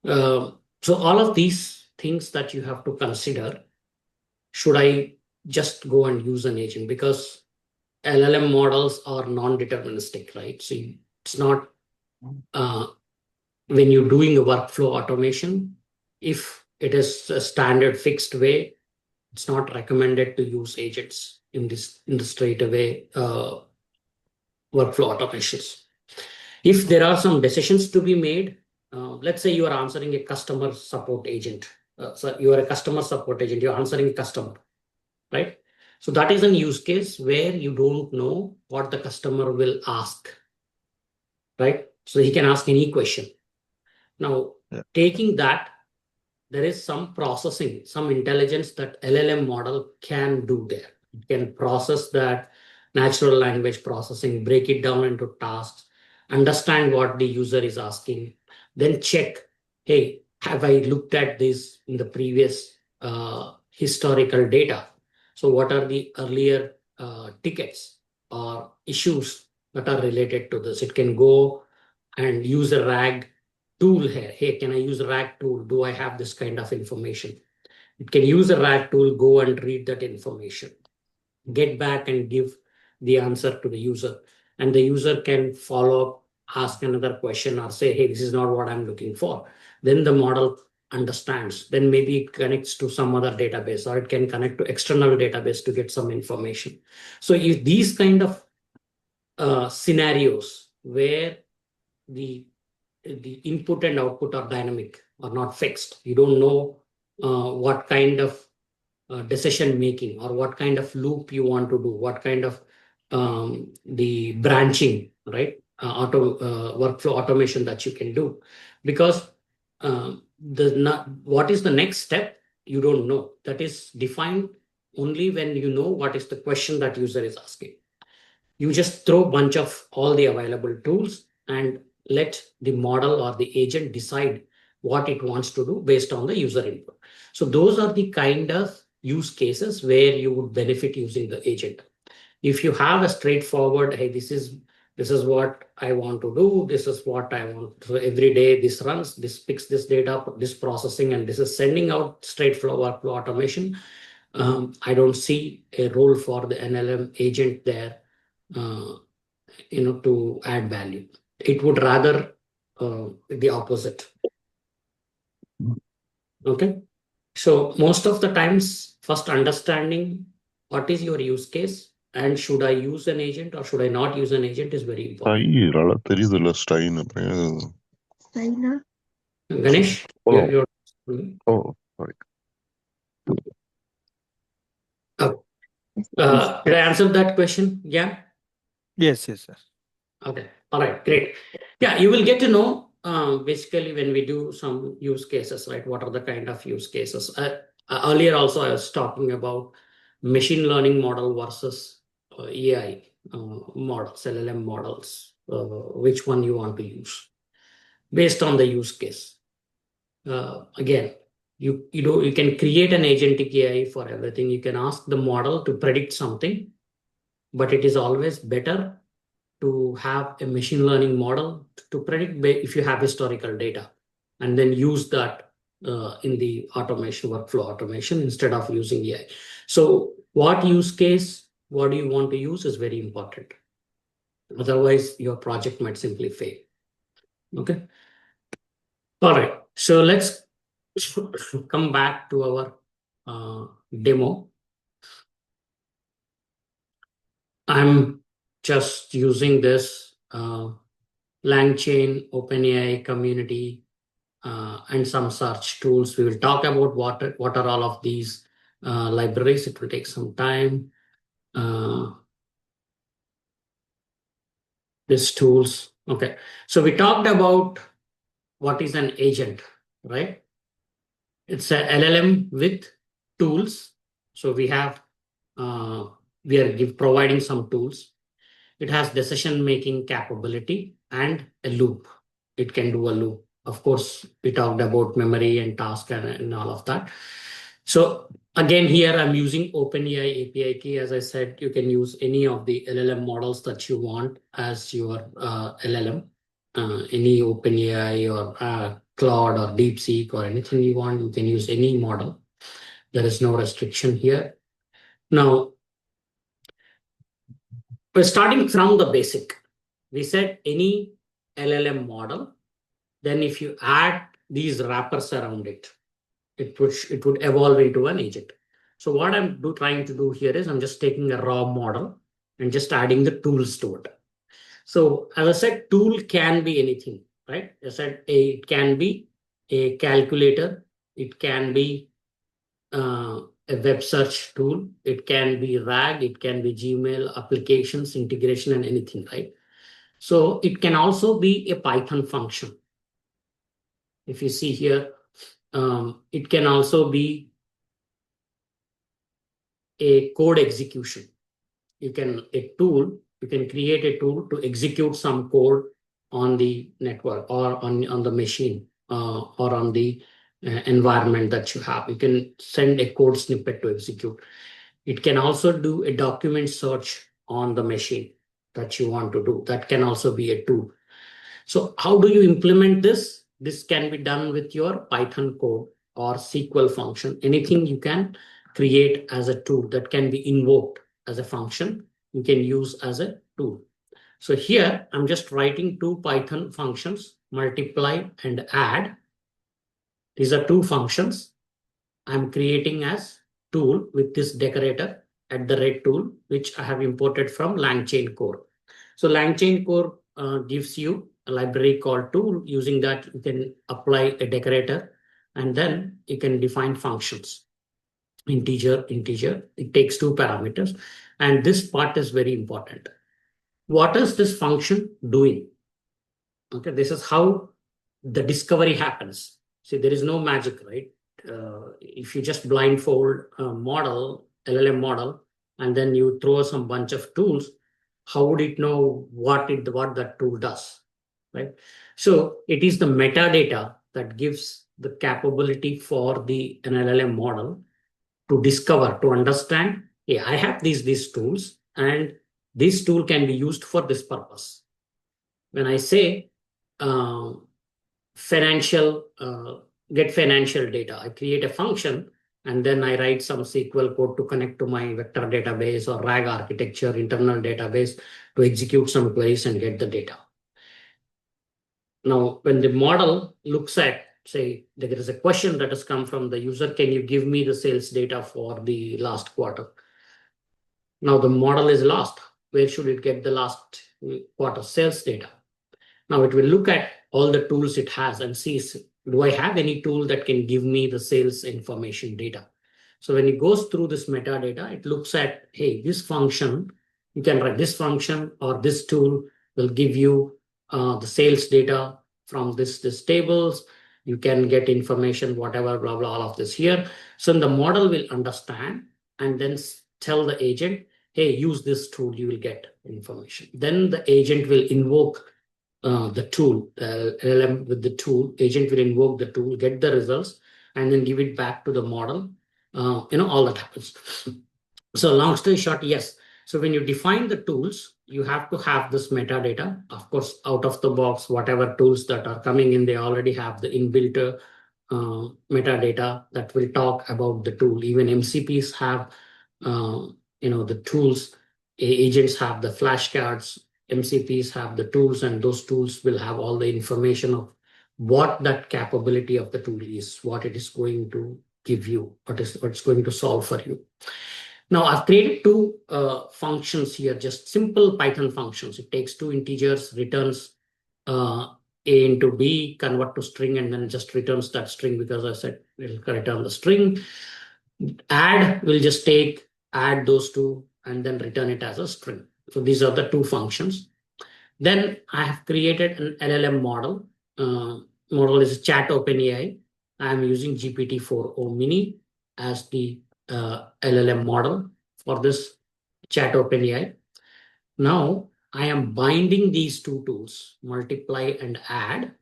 So all of these things that you have to consider. Should I just go and use an agent? Because LLM models are non-deterministic, right? So it's not uh, when you're doing a workflow automation, if it is a standard fixed way, it's not recommended to use agents in the straightaway workflow automations. If there are some decisions to be made, let's say you are answering a customer support agent. So you are a customer support agent, you're answering a customer, right? So that is a use case where you don't know what the customer will ask, right? So he can ask any question. Now, Yeah, taking that, there is some processing, some intelligence that LLM model can do there. It can process that natural language processing, break it down into tasks, understand what the user is asking, then check, hey, have I looked at this in the previous historical data? So what are the earlier tickets or issues that are related to this? It can go and use a RAG tool here. Hey, can I use a RAG tool? Do I have this kind of information? It can use a RAG tool, go and read that information, get back and give the answer to the user. And the user can follow up, ask another question, or say, hey, this is not what I'm looking for. Then the model understands. Then maybe it connects to some other database, or it can connect to external database to get some information. So if these kind of scenarios where the input and output are dynamic or not fixed, you don't know what kind of decision making or what kind of loop you want to do, what kind of the branching, right? Workflow automation that you can do, because what is the next step, you don't know. That is defined only when you know what is the question that user is asking. You just throw a bunch of all the available tools and let the model or the agent decide what it wants to do based on the user input. So those are the kind of use cases where you would benefit using the agent. If you have a straightforward, hey, this is what I want to do, this is what I want. So every day this runs, this picks this data, this processing, and this is sending out workflow automation. I don't see a role for the NLM agent there, to add value. It would rather the opposite. Okay. So most of the times, first understanding what is your use case and should I use an agent or should I not use an agent is very important. தெரியுதுல்ல stain Ganesh, Oh. you're Oh, sorry. did I answer that question? Yeah. Yes, yes, sir. Okay. All right. Great. Yeah, you will get to know basically when we do some use cases, right? What are the kind of use cases? Earlier also I was talking about machine learning model versus AI models, LLM models. Which one you want to use based on the use case. Again, you can create an agentic AI for everything. You can ask the model to predict something, but it is always better to have a machine learning model to predict if you have historical data, and then use that in the automation, workflow automation, instead of using AI. So what use case, what do you want to use is very important. Otherwise, your project might simply fail. Okay. All right. So let's come back to our demo. I'm just using this LangChain, OpenAI community, and some search tools. We will talk about what are all of these libraries. It will take some time. These tools. Okay. So we talked about what is an agent, right? It's a LLM with tools. So we are providing some tools. It has decision-making capability and a loop. It can do a loop. Of course, we talked about memory and task and all of that. So again, here I'm using OpenAI API key. As I said, you can use any of the LLM models that you want as your LLM. Any OpenAI or Claude or DeepSeek or anything you want, you can use any model. There is no restriction here. Now, we're starting from the basic. We said any LLM model, then if you add these wrappers around it, it would evolve into an agent. So what I'm trying to do here is I'm just taking a raw model and just adding the tools to it. So as I said, tool can be anything, right? I said it can be a calculator, it can be a web search tool, it can be RAG, it can be Gmail, applications, integration, and anything, right? So it can also be a Python function. If you see here, it can also be a code execution. You can create a tool to execute some code on the network or on the machine or on the environment that you have. You can send a code snippet to execute. It can also do a document search on the machine that you want to do. That can also be a tool. So how do you implement this? This can be done with your Python code or SQL function. Anything you can create as a tool that can be invoked as a function, you can use as a tool. So here I'm just writing two Python functions, multiply and add. These are two functions I'm creating as tool with this decorator @ tool, which I have imported from LangChain core. So LangChain core gives you a library called tool. Using that, you can apply a decorator and then you can define functions. Integer. It takes two parameters. And this part is very important. What is this function doing? Okay, this is how the discovery happens. See, there is no magic, right? If you just blindfold a model, LLM model, and then you throw some bunch of tools, how would it know what that tool does, right? So it is the metadata that gives the capability for the an LLM model to discover, to understand, hey, I have these tools, and this tool can be used for this purpose. When I say get financial data, I create a function and then I write some SQL code to connect to my vector database or RAG architecture internal database to execute some queries and get the data. Now, when the model looks at, say, there is a question that has come from the user, can you give me the sales data for the last quarter? Now the model is lost. Where should it get the last quarter sales data? Now it will look at all the tools it has and sees, do I have any tool that can give me the sales information data? So when it goes through this metadata, it looks at, hey, this function, you can write this function or this tool will give you the sales data from this tables. You can get information, whatever, blah, blah, all of this here. So the model will understand and then tell the agent, hey, use this tool, you will get information. Then the agent will invoke the tool, LLM with the tool, agent will invoke the tool, get the results, and then give it back to the model. All that happens. So long story short, yes. So when you define the tools, you have to have this metadata. Of course, out of the box, whatever tools that are coming in, they already have the inbuilt metadata that will talk about the tool. Even MCPs have, the tools. Agents have the flashcards. MCPs have the tools, and those tools will have all the information of what that capability of the tool is, what it is going to give you, what it's going to solve for you. Now I've created two functions here, just simple Python functions. It takes two integers, returns A into B, convert to string, and then just returns that string because I said it'll return the string. Add will just add those two and then return it as a string. So these are the two functions. Then I have created an LLM model. Model is Chat OpenAI. I am using GPT-4o Mini as the LLM model for this Chat OpenAI. Now I am binding these two tools, multiply and add,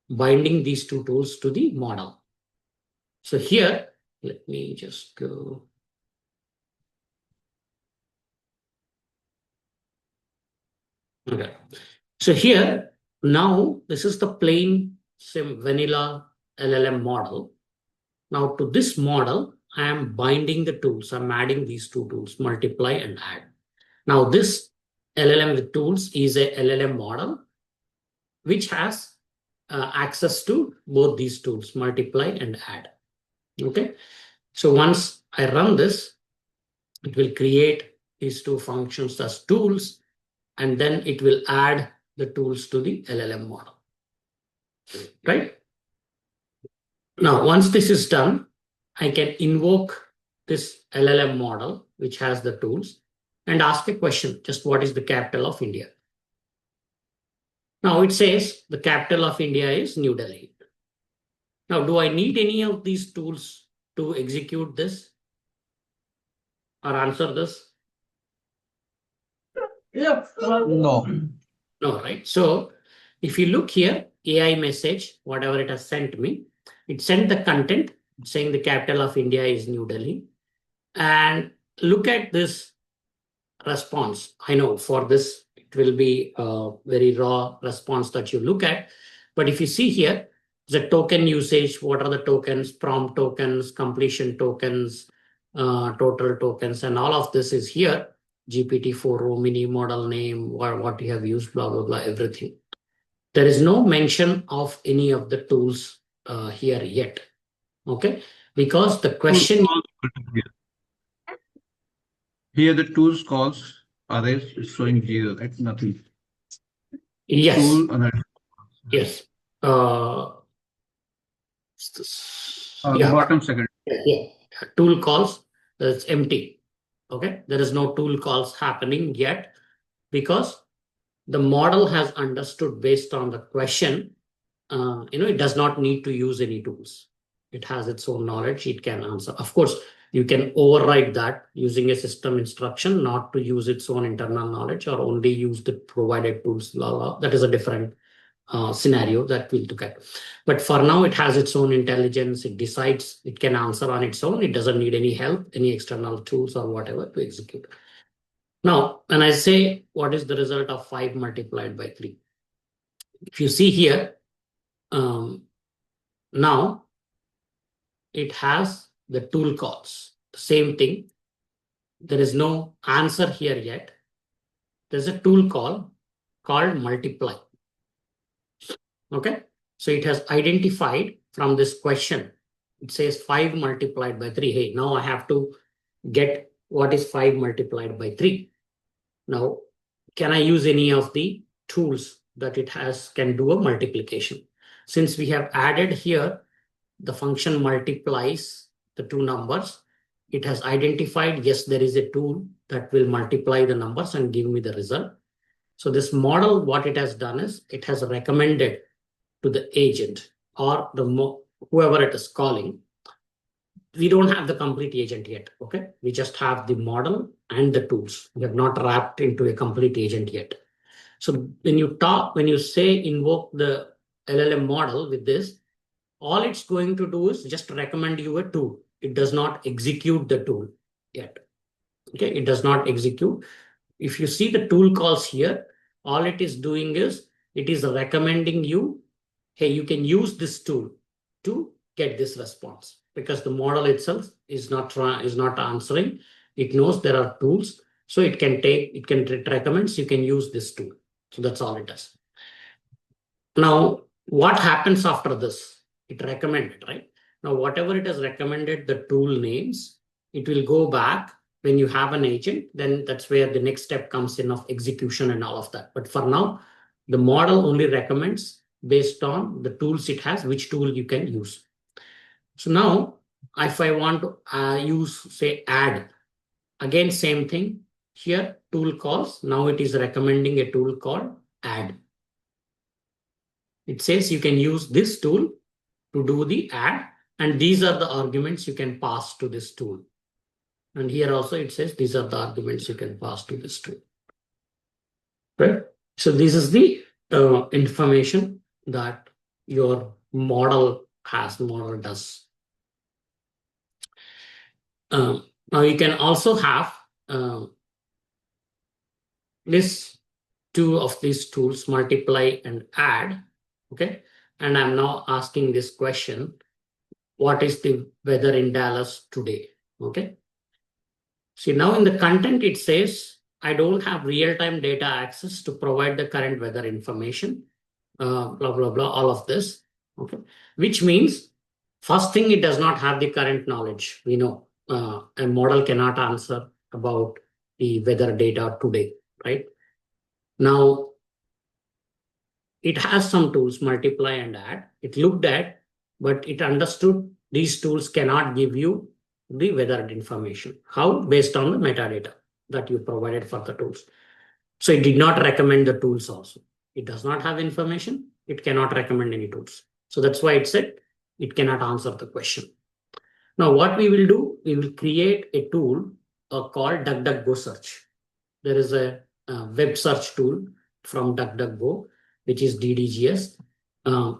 binding these two tools to the model. So here, let me just go. Okay. So here, now this is the plain vanilla LLM model. Now to this model, I am binding the tools. I'm adding these two tools, multiply and add. Now this LLM with tools is a LLM model which has access to both these tools, multiply and add. Okay. So once I run this, it will create these two functions as tools, and then it will add the tools to the LLM model. Right? Now, once this is done, I can invoke this LLM model, which has the tools, and ask a question, just what is the capital of India? Now it says the capital of India is New Delhi. Now, do I need any of these tools to execute this or answer this? No. No, right? So If you look here, AI message, whatever it has sent me, it sent the content saying the capital of India is New Delhi. And look at this response. I know for this, it will be a very raw response that you look at. But if you see here, the token usage, what are the tokens, prompt tokens, completion tokens, total tokens, and all of this is here. GPT-4 Romini model name, or what you have used, blah, blah, blah, everything. There is no mention of any of the tools here yet. Okay, because the question. Here the tools calls are there showing 0, right? Nothing. Yes. Tool analysis. Yes. The bottom second. Yeah. Tool calls, it's empty. Okay. There is no tool calls happening yet because the model has understood based on the question. It does not need to use any tools. It has its own knowledge. It can answer. Of course, you can override that using a system instruction not to use its own internal knowledge or only use the provided tools. That is a different scenario that we'll look at. But for now, it has its own intelligence. It decides it can answer on its own. It doesn't need any help, any external tools or whatever to execute. Now, when I say what is the result of 5 multiplied by 3? If you see here, now it has the tool calls. The same thing. There is no answer here yet. There's a tool call called multiply. Okay. So it has identified from this question. It says 5 multiplied by 3. Hey, now I have to get what is 5 multiplied by 3. Now, can I use any of the tools that it has can do a multiplication? Since we have added here, the function multiplies the two numbers. It has identified, yes, there is a tool that will multiply the numbers and give me the result. So this model, what it has done is it has recommended to the agent or whoever it is calling. We don't have the complete agent yet. Okay. We just have the model and the tools. We have not wrapped into a complete agent yet. So when you say invoke the LLM model with this, all it's going to do is just recommend you a tool. It does not execute the tool yet. Okay. It does not execute. If you see the tool calls here, all it is doing is it is recommending you, hey, you can use this tool to get this response, because the model itself is not answering. It knows there are tools, so it recommends you can use this tool. So that's all it does. Now, what happens after this? It recommended, right? Now, whatever it has recommended, the tool names, it will go back. When you have an agent, then that's where the next step comes in of execution and all of that. But for now, the model only recommends based on the tools it has, which tool you can use. So now, if I want to use, say, add, again, same thing. Here, tool calls. Now it is recommending a tool called add. It says you can use this tool to do the add, and these are the arguments you can pass to this tool. And here also it says these are the arguments you can pass to this tool. Right? So this is the information that your model does. Now you can also have this two of these tools, multiply and add. Okay. And I'm now asking this question, what is the weather in Dallas today? Okay. See, now in the content, it says, I don't have real-time data access to provide the current weather information, blah, blah, blah, all of this. Okay. Which means, first thing, it does not have the current knowledge. We know a model cannot answer about the weather data today, right? Now, it has some tools, multiply and add. It looked at, but it understood these tools cannot give you the weather information. How? Based on the metadata that you provided for the tools. So it did not recommend the tools also. It does not have information. It cannot recommend any tools. So that's why it said it cannot answer the question. Now what we will do, we will create a tool called DuckDuckGo search. There is a web search tool from DuckDuckGo. which is DDGS.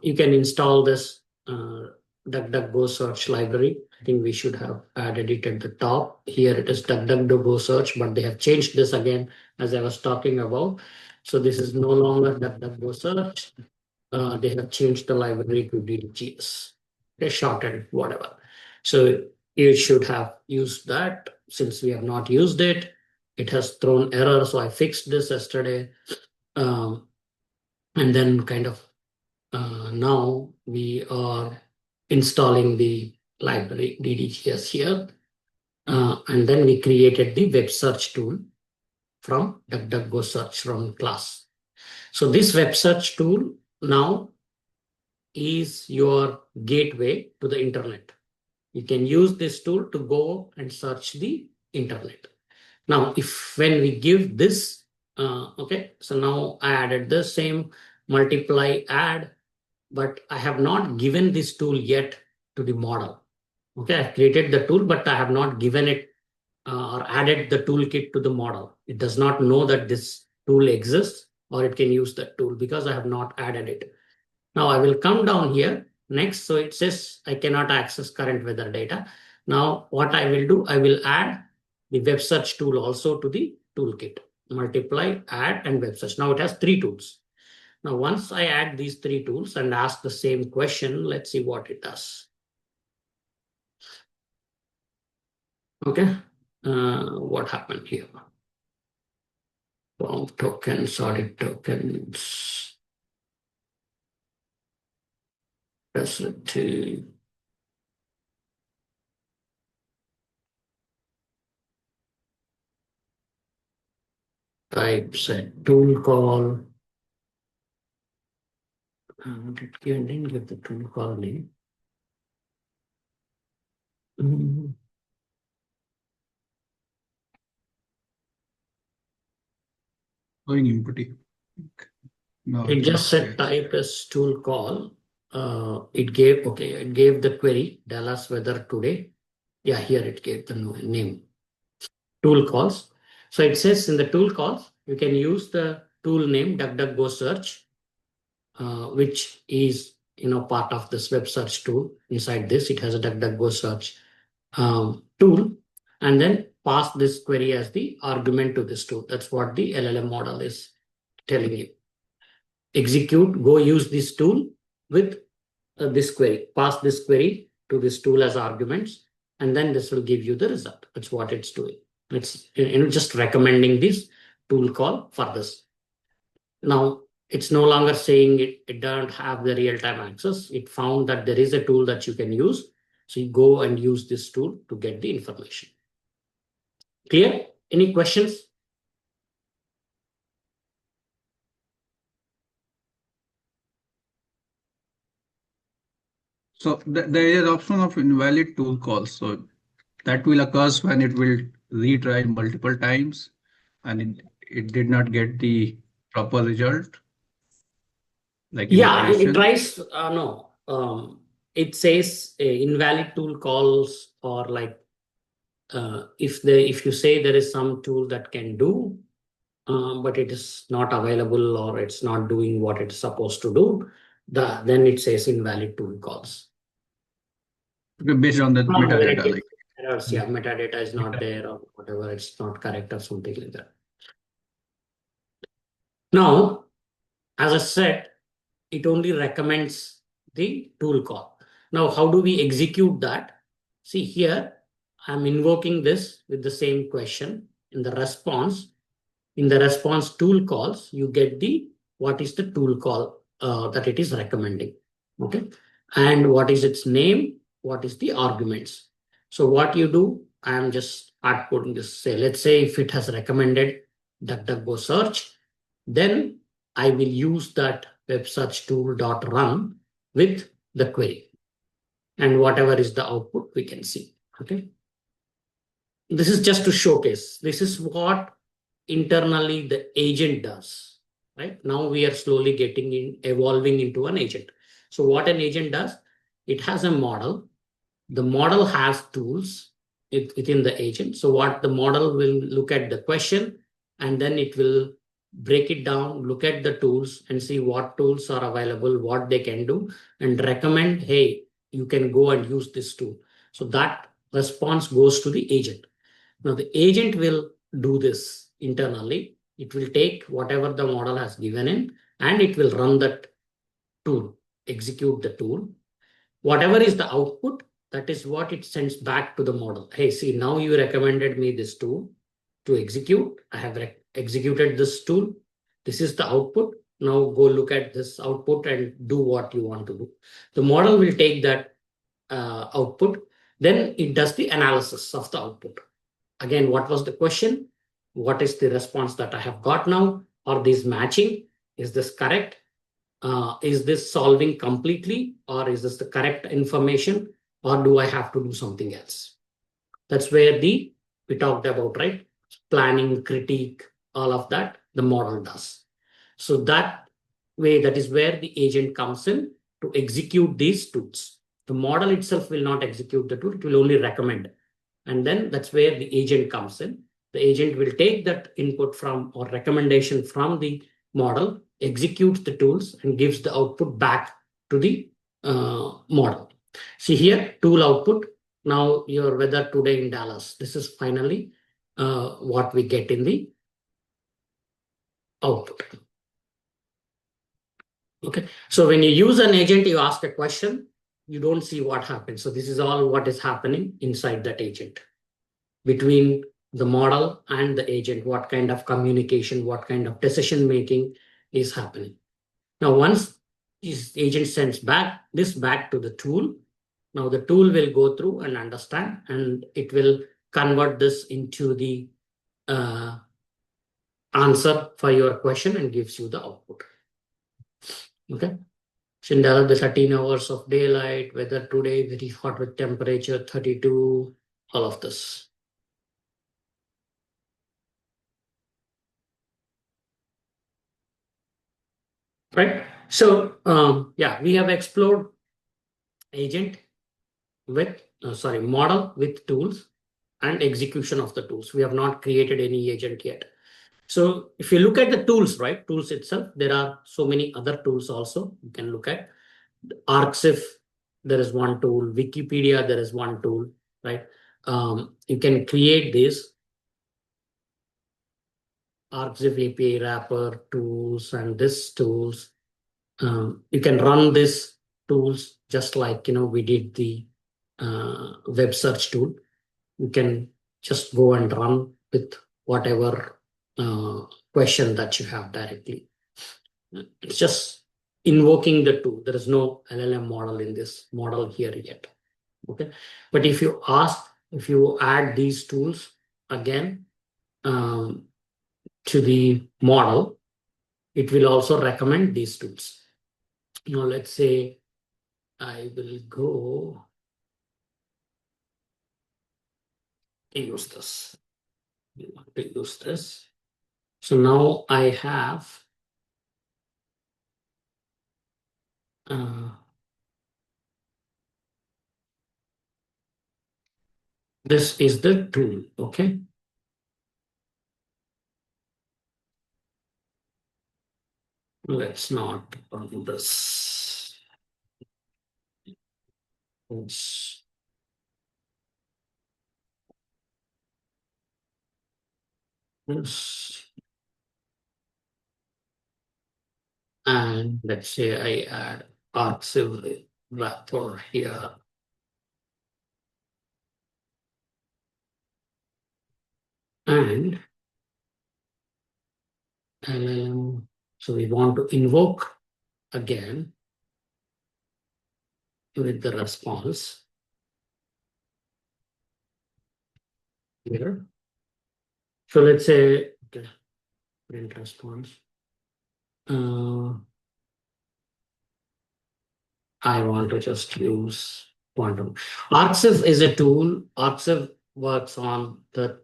You can install this DuckDuckGo search library. I think we should have added it at the top. Here it is DuckDuckGo search, but they have changed this again as I was talking about. So this is no longer DuckDuckGo search. They have changed the library to DDGS. They shortened whatever. So you should have used that. Since we have not used it, it has thrown error. So I fixed this yesterday. And then kind of now we are installing the library DDGS here. And then we created the web search tool from DuckDuckGo search from class. So this web search tool now is your gateway to the internet. You can use this tool to go and search the internet. Now, when we give this, okay, so now I added the same multiply add, but I have not given this tool yet to the model. Okay, I've created the tool, but I have not given it or added the toolkit to the model. It does not know that this tool exists or it can use that tool because I have not added it. Now I will come down here next. So it says I cannot access current weather data. Now what I will do, I will add the web search tool also to the toolkit. Multiply, add, and web search. Now it has 3 tools. Now once I add these 3 tools and ask the same question, let's see what it does. Okay, what happened here? Form tokens, audit tokens. That's it. Type set tool call. Didn't give the tool call name. Going empty. No, It just said yes. type as tool call. It gave the query Dallas weather today. Yeah, here it gave the name tool calls. So it says in the tool calls you can use the tool name DuckDuckGo search, which is part of this web search tool. Inside this, it has a DuckDuckGo search tool, and then pass this query as the argument to this tool. That's what the LLM model is telling you. Execute, go use this tool with this query, pass this query to this tool as arguments, and then this will give you the result. That's what it's doing. It's just recommending this tool call for this. Now it's no longer saying it doesn't have the real-time access. It found that there is a tool that you can use. So you go and use this tool to get the information. Clear? Any questions? So there is an option of invalid tool calls. So that will occur when it will retry multiple times and it did not get the proper result. Like in the Yeah, it question. tries. No, it says invalid tool calls, or like if you say there is some tool that can do, but it is not available or it's not doing what it's supposed to do, then it says invalid tool calls. Based on the metadata, like errors, yeah, metadata is not there or whatever, it's not correct or something like that. Now, as I said, it only recommends the tool call. Now, how do we execute that? See here, I'm invoking this with the same question in the response. In the response tool calls, you get what is the tool call that it is recommending. Okay. And what is its name? What is the arguments? So what you do, I'm just outputting this. Say, let's say if it has recommended DuckDuckGo search, then I will use that web search tool .run with the query, and whatever is the output we can see. Okay. This is just to showcase. This is what internally the agent does. Right now we are slowly evolving into an agent. So what an agent does, it has a model. The model has tools within the agent. So what the model will look at the question, and then it will break it down, look at the tools and see what tools are available, what they can do, and recommend, hey, you can go and use this tool. So that response goes to the agent. Now the agent will do this internally. It will take whatever the model has given in and it will run that tool, execute the tool. Whatever is the output, that is what it sends back to the model. Hey, see, now you recommended me this tool to execute. I have executed this tool. This is the output. Now go look at this output and do what you want to do. The model will take that output. Then it does the analysis of the output. Again, what was the question? What is the response that I have got now? Are these matching? Is this correct? Is this solving completely, or is this the correct information, or do I have to do something else? That's where we talked about, right? Planning, critique, all of that, the model does. So that way, that is where the agent comes in to execute these tools. The model itself will not execute the tool, it will only recommend. And then that's where the agent comes in. The agent will take that input from or recommendation from the model, executes the tools, and gives the output back to the model. See here, tool output. Now your weather today in Dallas. This is finally what we get in the output. Okay. So when you use an agent, you ask a question, you don't see what happens. So this is all what is happening inside that agent between the model and the agent, what kind of communication, what kind of decision making is happening. Now, once this agent sends this back to the tool, now the tool will go through and understand, and it will convert this into the answer for your question and gives you the output. Okay. Cinderella, the 13 hours of daylight, weather today, very hot with temperature 32, all of this. Right. So, yeah, we have explored agent with, model with tools and execution of the tools. We have not created any agent yet. So if you look at the tools, right, tools itself, there are so many other tools also you can look at. Arxif, there is one tool. Wikipedia, there is one tool, right? You can create this Arxif API wrapper tools and this tools. You can run this tools just like, we did the web search tool. You can just go and run with whatever question that you have directly. It's just invoking the tool. There is no LLM model in this model here yet. Okay. But if you add these tools again to the model, it will also recommend these tools. Now, let's say I will go use this. We want to use this. So now I have this is the tool. Okay. Let's not run this. Oops. This. And let's say I add Arxif wrapper here. And so we want to invoke again with the response here. So let's say, okay, print response. I want to just use quantum. Arxif is a tool. Arxif works on the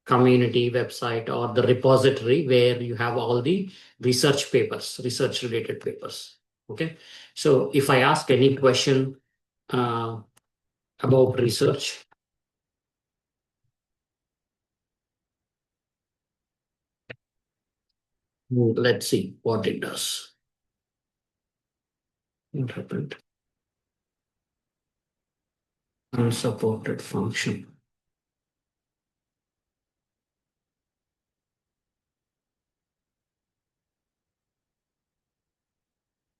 community website or the repository where you have all the research papers, research related papers. Okay. So if I ask any question about research, Let's see what it does. What happened? Unsupported function.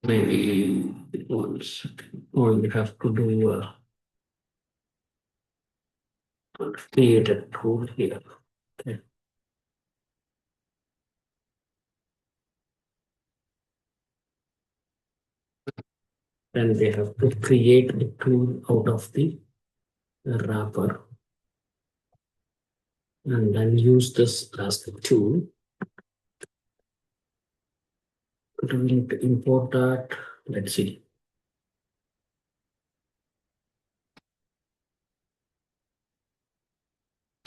Maybe 1 second. Or you have to do create a tool here. Okay. Then they have to create a tool out of the wrapper and then use this as the tool. Do we need to import that? Let's see.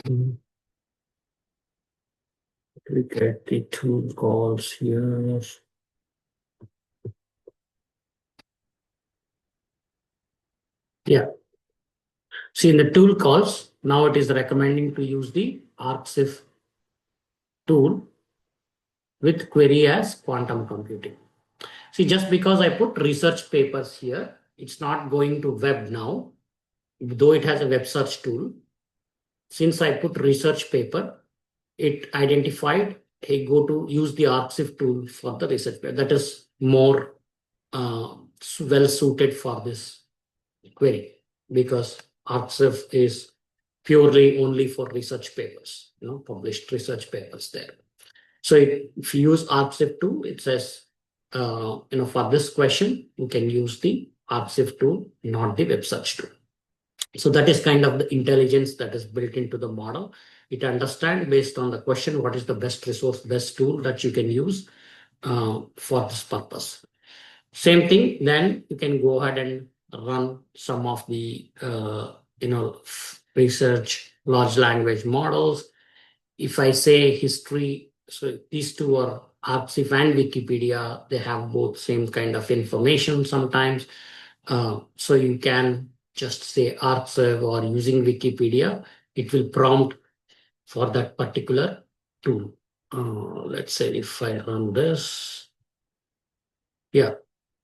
We get the tool calls here. Yeah. See, in the tool calls, now it is recommending to use the ArcSIF tool with query as quantum computing. See, just because I put research papers here, it's not going to web now, though it has a web search tool. Since I put research paper, it identified, hey, go to use the ArcSIF tool for the research paper. That is more well suited for this query because ArcSIF is purely only for research papers, published research papers there. So if you use ArcSIF tool, it says, for this question, you can use the ArcSIF tool, not the web search tool. So that is kind of the intelligence that is built into the model. It understands based on the question, what is the best resource, best tool that you can use for this purpose. Same thing, then you can go ahead and run some of the, research large language models. If I say history, so these two are ArcSIF and Wikipedia, they have both same kind of information sometimes. So you can just say ArcSIF or using Wikipedia, it will prompt for that particular tool. Let's say if I run this, yeah.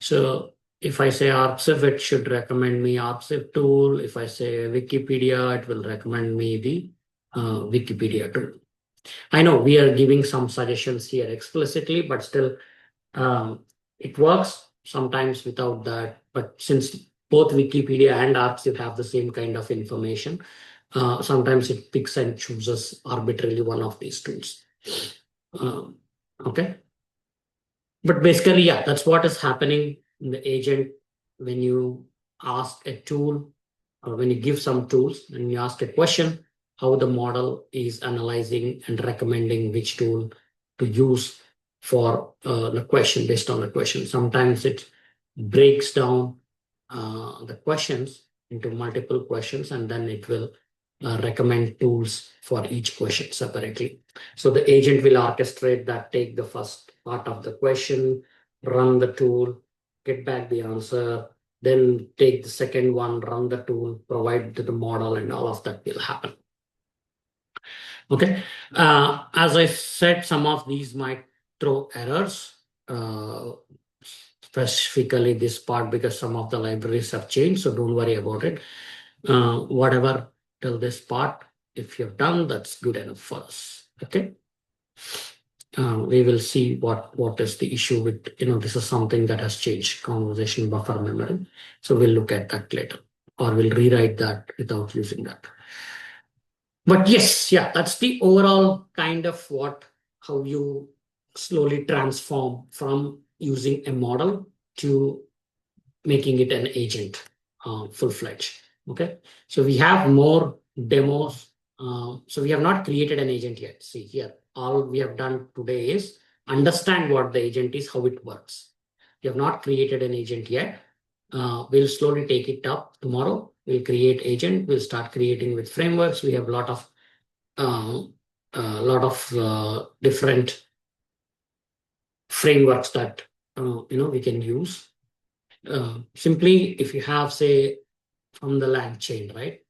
So if I say ArcSIF, it should recommend me ArcSIF tool. If I say Wikipedia, it will recommend me the Wikipedia tool. I know we are giving some suggestions here explicitly, but still it works sometimes without that. But since both Wikipedia and ArcSIF have the same kind of information, sometimes it picks and chooses arbitrarily one of these tools. Okay. But basically, yeah, that's what is happening in the agent when you ask a tool or when you give some tools and you ask a question, how the model is analyzing and recommending which tool to use for the question based on the question. Sometimes it breaks down the questions into multiple questions and then it will recommend tools for each question separately. So the agent will orchestrate that, take the first part of the question, run the tool, get back the answer, then take the second one, run the tool, provide to the model, and all of that will happen. Okay. As I said, some of these might throw errors, specifically this part because some of the libraries have changed, so don't worry about it. Whatever till this part, if you've done, that's good enough for us. Okay. We will see what is the issue with, this is something that has changed, conversation buffer memory. So we'll look at that later, or we'll rewrite that without using that. But yes, yeah, that's the overall kind of how you slowly transform from using a model to making it an agent, full-fledged. Okay, so we have more demos. So we have not created an agent yet. See here, all we have done today is understand what the agent is, how it works. We have not created an agent yet. We'll slowly take it up tomorrow. We'll create agent. We'll start creating with frameworks. We have a lot of different frameworks that we can use. Simply, if you have, say, from the lang chain, right?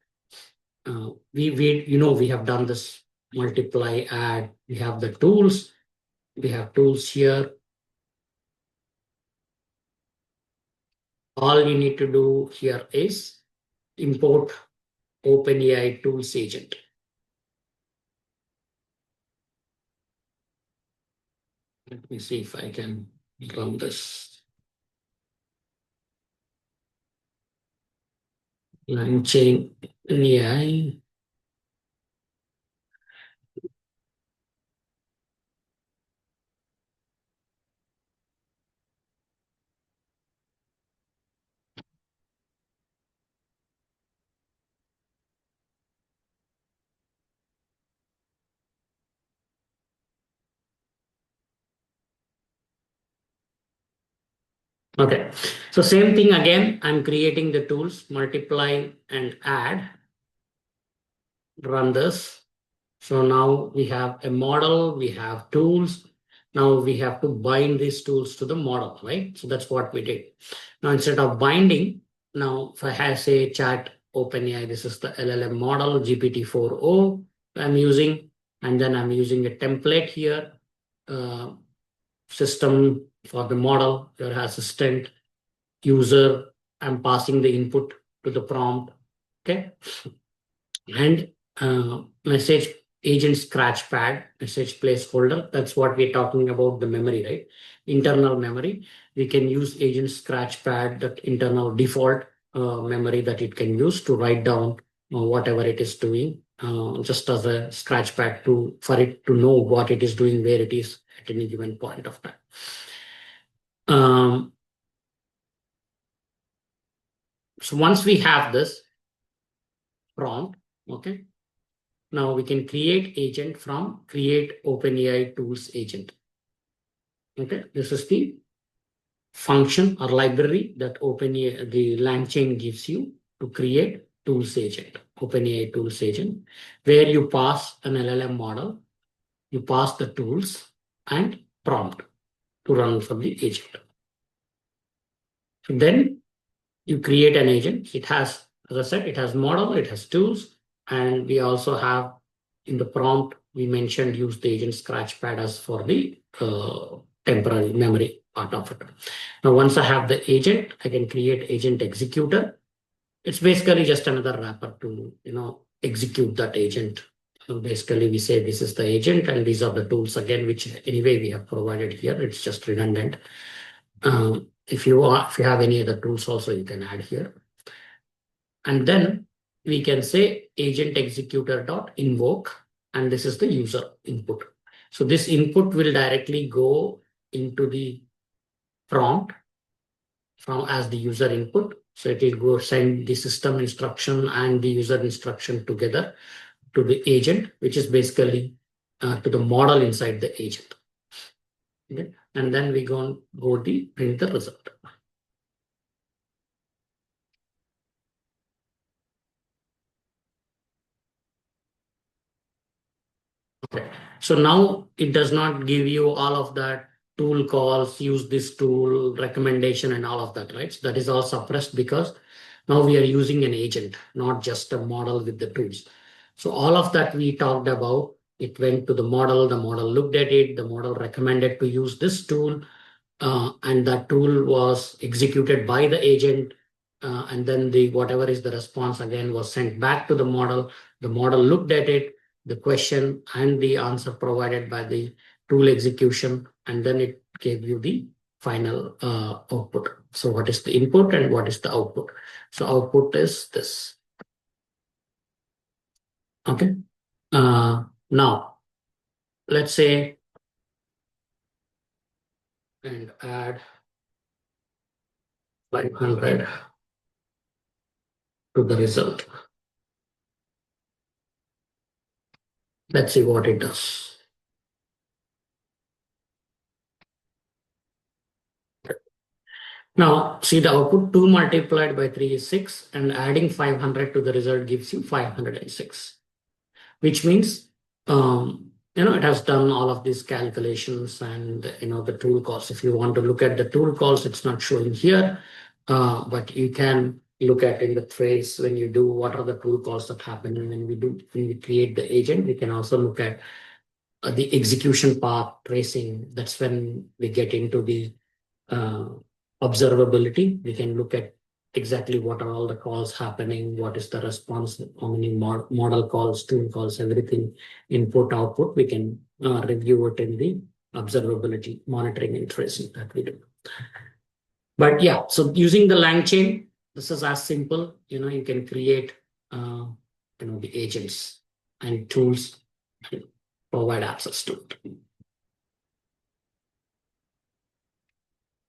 We have done this multiply, add. We have the tools. We have tools here. All you need to do here is import OpenAI tools agent. Let me see if I can run this. Line chain AI. Okay, so same thing again, I'm creating the tools, multiply and add, run this. So now we have a model, we have tools. Now we have to bind these tools to the model, right? So that's what we did. Now instead of binding, now if I have say chat OpenAI, this is the LLM model, GPT-4o I'm using, and then I'm using a template here, system for the model, your assistant, user, I'm passing the input to the prompt, okay? And message agent scratchpad, message placeholder, that's what we're talking about, the memory, right? Internal memory. We can use agent scratchpad, that internal default memory that it can use to write down whatever it is doing, just as a scratchpad for it to know what it is doing, where it is at any given point of time. So once we have this prompt, okay, now we can create agent from create OpenAI tools agent. Okay, this is the function or library that OpenAI, the LangChain gives you to create tools agent, OpenAI tools agent, where you pass an LLM model, you pass the tools and prompt to run for the agent. So then you create an agent. It has, as I said, it has model, it has tools, and we also have in the prompt, we mentioned use the agent scratchpad as for the temporary memory part of it. Now, once I have the agent, I can create agent executor. It's basically just another wrapper to, execute that agent. So basically, we say this is the agent and these are the tools again, which anyway we have provided here. It's just redundant. If you have any other tools also, you can add here. And then we can say agent executor dot invoke, and this is the user input. So this input will directly go into the prompt from as the user input. So it will go send the system instruction and the user instruction together to the agent, which is basically to the model inside the agent. Okay? And then we go the print the result. Okay. So now it does not give you all of that tool calls, use this tool, recommendation, and all of that, right? So that is all suppressed because now we are using an agent, not just a model with the tools. So all of that we talked about, it went to the model looked at it, the model recommended to use this tool, and that tool was executed by the agent, and then the whatever is the response again was sent back to the model. The model looked at it, the question and the answer provided by the tool execution, and then it gave you the final output. So what is the input and what is the output? So output is this. Okay. Now, let's say and add 500 to the result. Let's see what it does. Now, see the output 2 multiplied by 3 is 6, and adding 500 to the result gives you 506, which means, it has done all of these calculations and, the tool calls. If you want to look at the tool calls, it's not showing here, but you can look at in the trace when you do what are the tool calls that happen. And when we create the agent, we can also look at the execution path tracing. That's when we get into the observability. We can look at exactly what are all the calls happening, what is the response, how many model calls, tool calls, everything, input, output. We can review it in the observability, monitoring and tracing that we do. But yeah, so using the LangChain, this is as simple. You can create the agents and tools and provide access to it.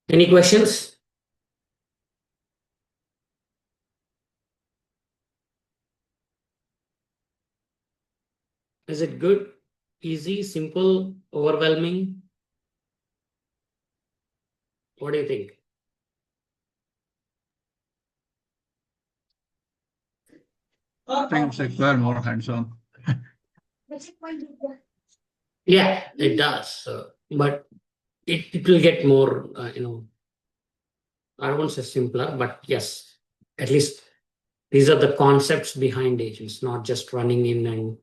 Any questions? Is it good, easy, simple, overwhelming? What do you think? Things require more hands-on. Yeah, it does. But it will get more, I don't want to say simpler, but yes, at least these are the concepts behind agents, not just running in and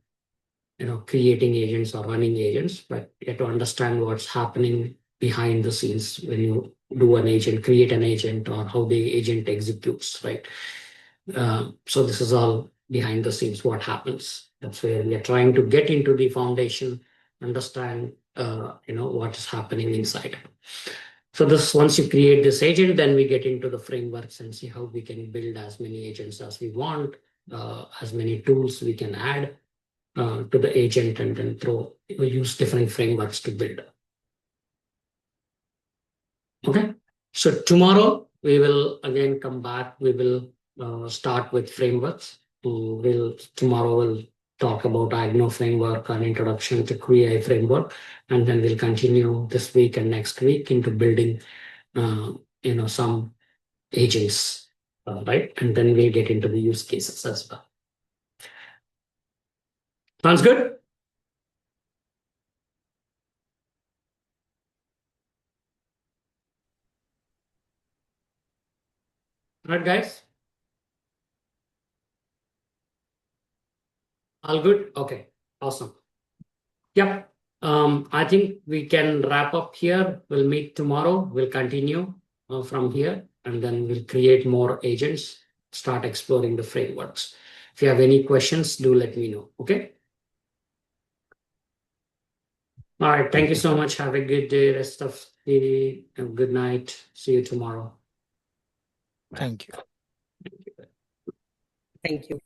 creating agents or running agents, but you have to understand what's happening behind the scenes when you do an agent, create an agent, or how the agent executes, right? So this is all behind the scenes, what happens. That's where we are trying to get into the foundation, understand, what is happening inside. So this, once you create this agent, then we get into the frameworks and see how we can build as many agents as we want, as many tools we can add to the agent, and then use different frameworks to build. Okay, so tomorrow we will again come back. We will start with frameworks. Tomorrow we'll talk about Agno framework, an introduction to QA framework, and then we'll continue this week and next week into building some agents, right? And then we'll get into the use cases as well. Sounds good? Right, guys? All good? Okay, awesome. Yep. I think we can wrap up here. We'll meet tomorrow. We'll continue from here, and then we'll create more agents, start exploring the frameworks. If you have any questions, do let me know. Okay. All right. Thank you so much. Have a good day. Rest of the good night. See you tomorrow. Thank you. Thank you.